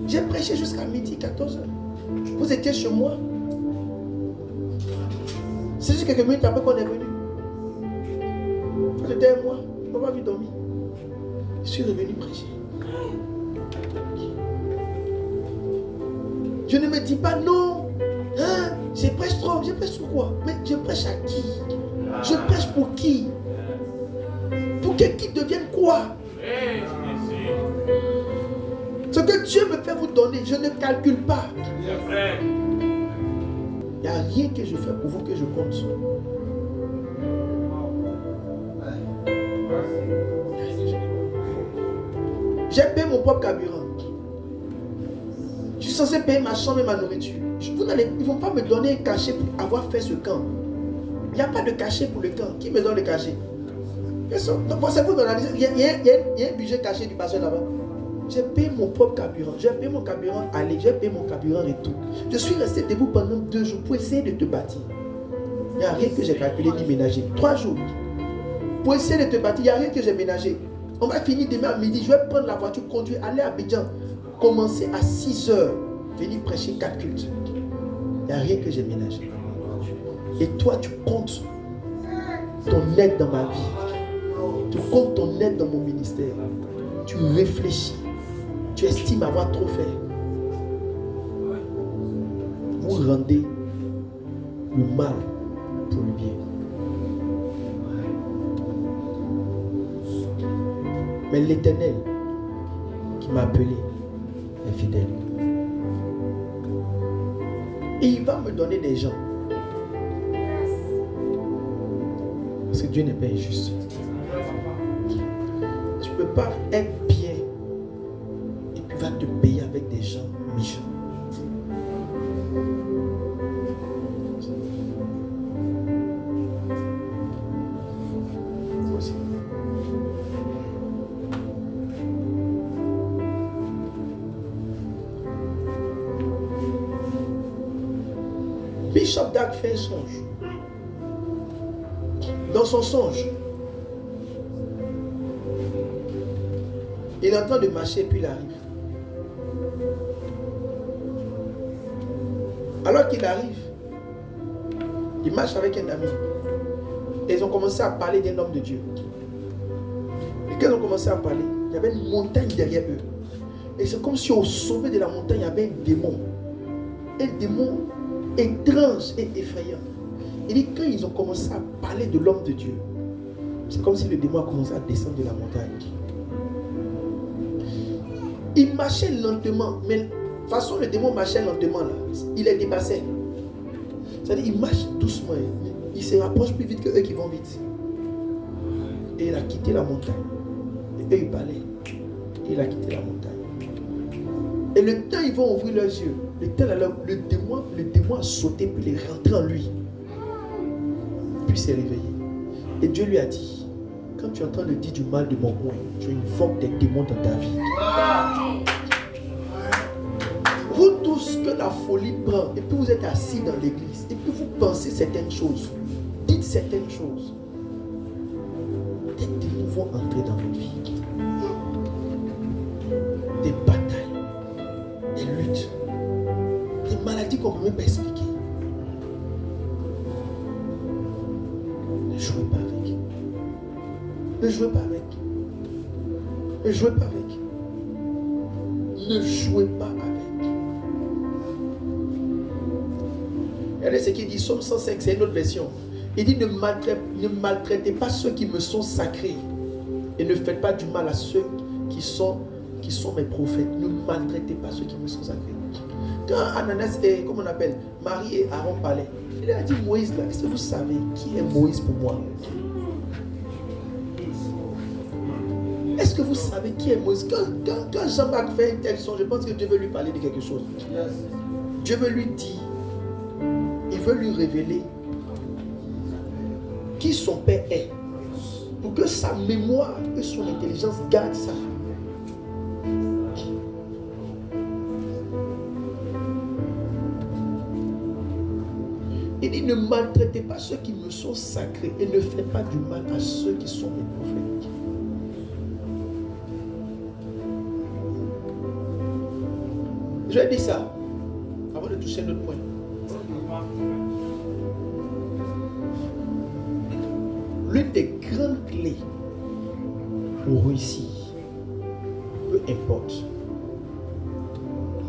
J'ai prêché jusqu'à midi, 14h. Vous étiez chez moi. C'est juste quelques minutes après qu'on est venu. Vous étiez avec moi. On va venir dormir. Je suis revenu prêcher. Je ne me dis pas non. Hein? Je prêche trop. Je prêche sur quoi? Mais je prêche à qui? Je prêche pour qui? Pour que qui devienne quoi? Ce que Dieu me fait vous donner, je ne calcule pas. Il n'y a rien que je fais pour vous que je compte. J'ai payé mon propre carburant. Je suis censé payer ma chambre et ma nourriture. Ils ne vont pas me donner un cachet pour avoir fait ce camp. Il n'y a pas de cachet pour le camp. Qui me donne le cachet? Donc, pensez-vous d'analyser? Il y a un budget caché du pasteur là-bas. J'ai payé mon propre carburant. J'ai payé mon carburant aller. J'ai payé mon carburant retour. Je suis resté debout pendant 2 jours pour essayer de te bâtir. Il n'y a rien que j'ai calculé ni ménagé. 3 jours. Pour essayer de te bâtir, il n'y a rien que j'ai ménagé. On va finir demain à midi. Je vais prendre la voiture, conduire, aller à Abidjan. Commencer à 6h. Venir prêcher 4 cultes. Il n'y a rien que j'ai ménagé. Et toi, tu comptes ton aide dans ma vie. Tu comptes ton aide dans mon ministère. Tu réfléchis. Tu estimes avoir trop fait. Vous rendez le mal pour le bien. Mais l'Éternel qui m'a appelé est fidèle. Et il va me donner des gens. Parce que Dieu n'est pas injuste. Tu ne peux pas être bien et puis va te payer avec des gens méchants. Voici. Bishop Dag fait un songe. Dans son songe, il est en train de marcher et puis il arrive. Alors qu'il arrive, il marche avec un ami. Et ils ont commencé à parler d'un homme de Dieu. Et quand ils ont commencé à parler, il y avait une montagne derrière eux. Et c'est comme si au sommet de la montagne, il y avait un démon. Un démon étrange et effrayant. Il dit quand ils ont commencé à parler de l'homme de Dieu, c'est comme si le démon a commencé à descendre de la montagne. Il marchait lentement, mais de toute façon le démon marchait lentement là. Il les dépassait. C'est-à-dire il marche doucement. Il se rapproche plus vite que eux qui vont vite. Et il a quitté la montagne. Et eux ils parlaient. Et il a quitté la montagne. Et le temps ils vont ouvrir leurs yeux. Le démon a sauté puis il est rentré en lui. Puis s'est réveillé. Et Dieu lui a dit, quand tu es en train de dire du mal de mon roi, tu invoques des démons dans ta vie. Vous tous que la folie prend, et puis vous êtes assis dans l'église, et puis vous pensez certaines choses, dites certaines choses, des démons vont entrer dans votre vie. Des batailles, des luttes, des maladies qu'on ne peut même pas expliquer. Ne jouez pas avec. Ne jouez pas avec. Ne jouez pas avec. Ne jouez pas avec. Regardez ce qu'il dit, Somme 105, c'est une autre version. Il dit ne maltraitez pas ceux qui me sont sacrés et ne faites pas du mal à ceux qui sont mes prophètes. Ne maltraitez pas ceux qui me sont sacrés. Quand Ananas et, comment on appelle, Marie et Aaron parlaient, il a dit Moïse là, est-ce que vous savez qui est Moïse pour moi? Est-ce que vous savez qui est Moïse? Quand Jean-Marc fait une telle son, je pense que Dieu veut lui parler de quelque chose. Dieu veut lui dire, il veut lui révéler qui son père est, pour que sa mémoire et son intelligence gardent ça. Il dit ne maltraitez pas ceux qui me sont sacrés et ne faites pas du mal à ceux qui sont mes prophètes. Je vais dire ça avant de toucher notre point. L'une des grandes clés pour réussir, peu importe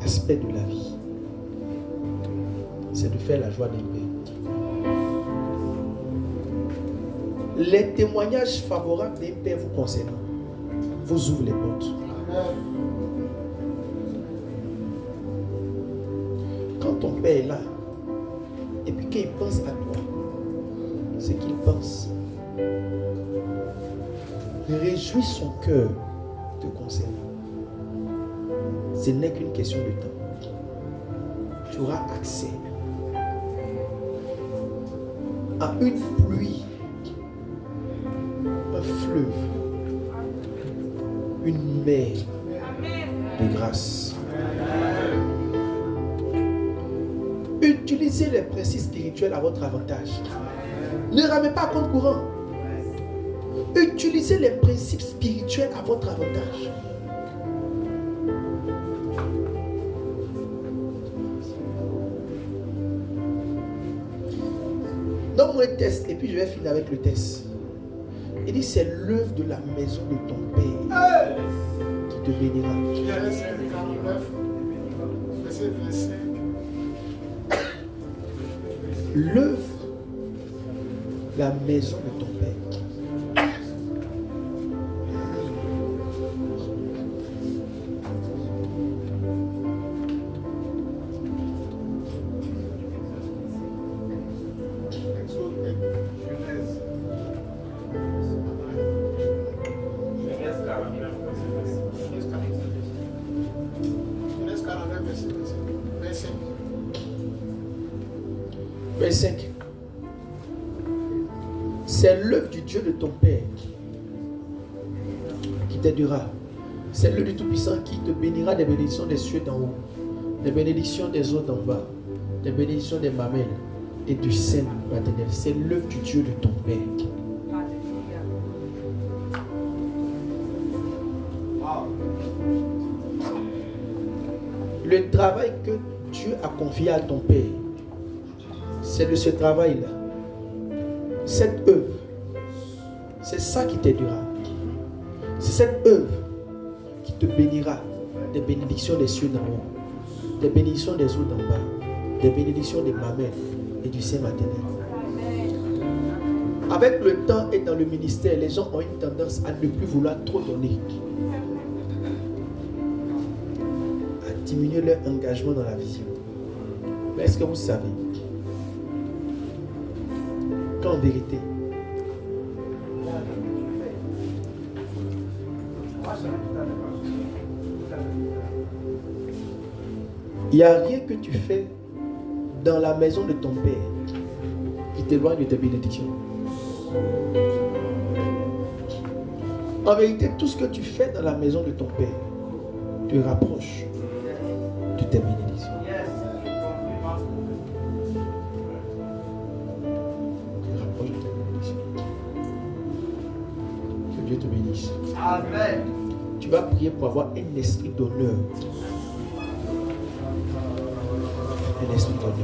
l'aspect de la vie, c'est de faire la joie d'un père. Les témoignages favorables d'un père vous concernant vous ouvrent les portes. Quand ton père est là, et puis qu'il pense à toi, ce qu'il pense, réjouis son cœur te concernant. Ce n'est qu'une question de temps. Tu auras accès à une pluie, un fleuve, une mer de grâce. Utilisez les principes spirituels à votre avantage. Ne ramez pas à compte courant. Utilisez les principes spirituels à votre avantage. Donne-moi un test et puis je vais finir avec le test. Il dit c'est l'œuvre de la maison de ton Père qui te bénira. L'œuvre de la maison de ton Père. Verset 5. C'est l'œuvre du Dieu de ton Père qui t'aidera. C'est l'œuvre du Tout-Puissant qui te bénira des bénédictions des cieux d'en haut, des bénédictions des eaux d'en bas, des bénédictions des mamelles et du sein maternel. C'est l'œuvre du Dieu de ton Père. Le travail que Dieu a confié à ton Père, c'est de ce travail-là. Cette œuvre, c'est ça qui t'aidera. C'est cette œuvre qui te bénira des bénédictions des cieux d'en haut, des bénédictions des eaux d'en bas, des bénédictions des mamelles et du sein maternel. Avec le temps et dans le ministère, les gens ont une tendance à ne plus vouloir trop donner, à diminuer leur engagement dans la vision. Mais est-ce que vous savez qu'en vérité, il n'y a rien que tu fais dans la maison de ton Père qui t'éloigne de tes bénédictions. En vérité, tout ce que tu fais dans la maison de ton Père te rapproche de tes bénédictions. Te rapproche de tes bénédictions. Que Dieu te bénisse. Amen. Tu vas prier pour avoir un esprit d'honneur. Un esprit d'honneur.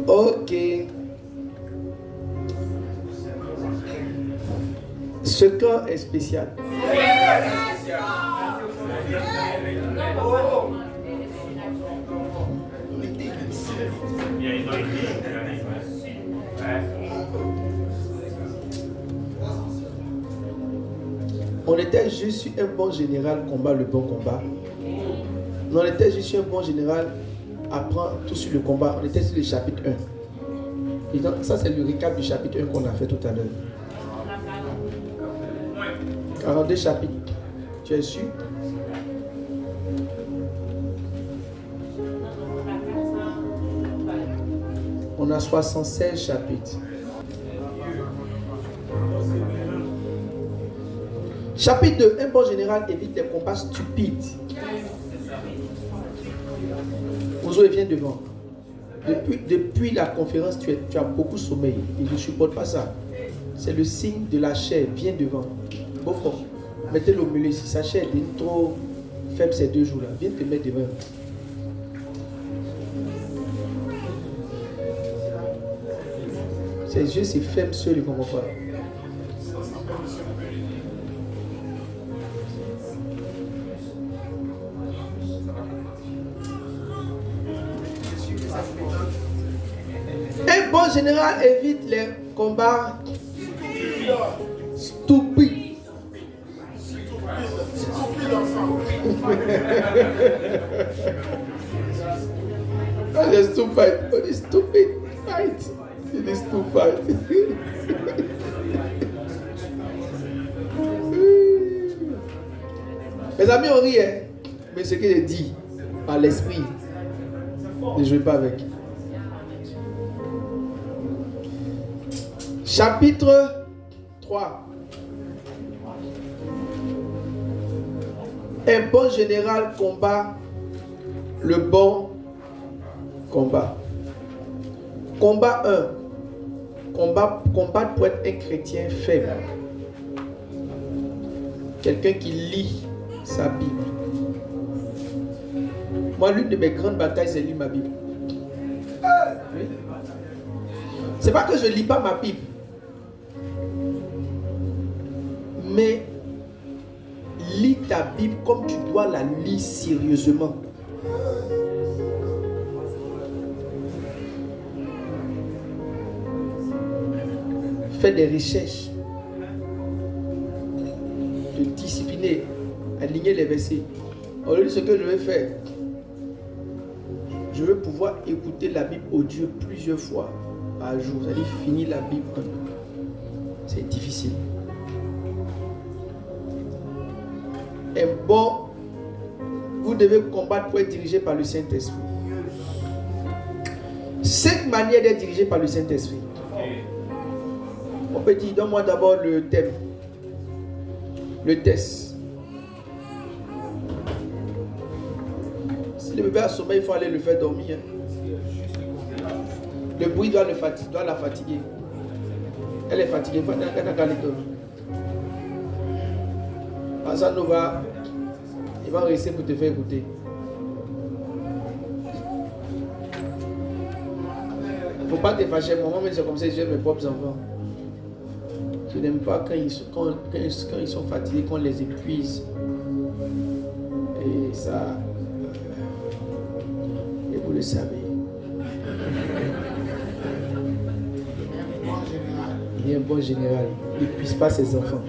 Ok. Ce camp est spécial. Il y a une autre idée. On était juste sur un bon général combat le bon combat. On était juste sur un bon général apprend tout sur le combat. On était sur le chapitre 1. Et donc, ça, c'est le récap du chapitre 1 qu'on a fait tout à l'heure. 42 chapitres. Tu es sûr? On a 76 chapitres. Chapitre 2. Un bon général évite les combats stupides. Ozoé, viens devant. Depuis la conférence, tu as beaucoup sommeil. Et je ne supporte pas ça. C'est le signe de la chair. Viens devant. Beaufort, mettez-le au milieu ici. Sa chair est trop faible ces 2 jours-là. Viens te mettre devant. Ses yeux, c'est faible seul, il ne comprend pas. Un bon général évite les combats stupides. Not just to fight, but it's stupid fight. It is to fight. Mes amis, on rit, hein? Mais ce qu'il est dit par l'esprit, ne jouez pas avec. Chapitre 3. Un bon général combat le bon combat. Combat 1. Combattre pour être un chrétien faible. Quelqu'un qui lit sa Bible. Moi, l'une de mes grandes batailles, c'est lire ma Bible. Oui. C'est pas que je ne lis pas ma Bible. Mais lis ta Bible comme tu dois la lire sérieusement. Fais des recherches. Te discipliner aligner les versets. Aujourd'hui, ce que je vais faire, je vais pouvoir écouter la Bible audio plusieurs fois par jour. C'est-à-dire finir la Bible en deux. C'est difficile. Et bon, vous devez combattre pour être dirigé par le Saint-Esprit. 5 manières d'être dirigé par le Saint-Esprit. Mon petit, donne-moi d'abord le thème. Le test. Si le bébé a sommeil, il faut aller le faire dormir. Le bruit doit la fatiguer. Elle est fatiguée, il faut qu'elle dormir. Ça nous va. Il va rester pour te faire écouter. Il ne faut pas te fâcher. Moi, même c'est comme ça que j'aime mes propres enfants. Je n'aime pas quand ils sont fatigués, qu'on les épuise. Et ça. Et vous le savez. Il est un bon général. Il n'épuise pas ses enfants.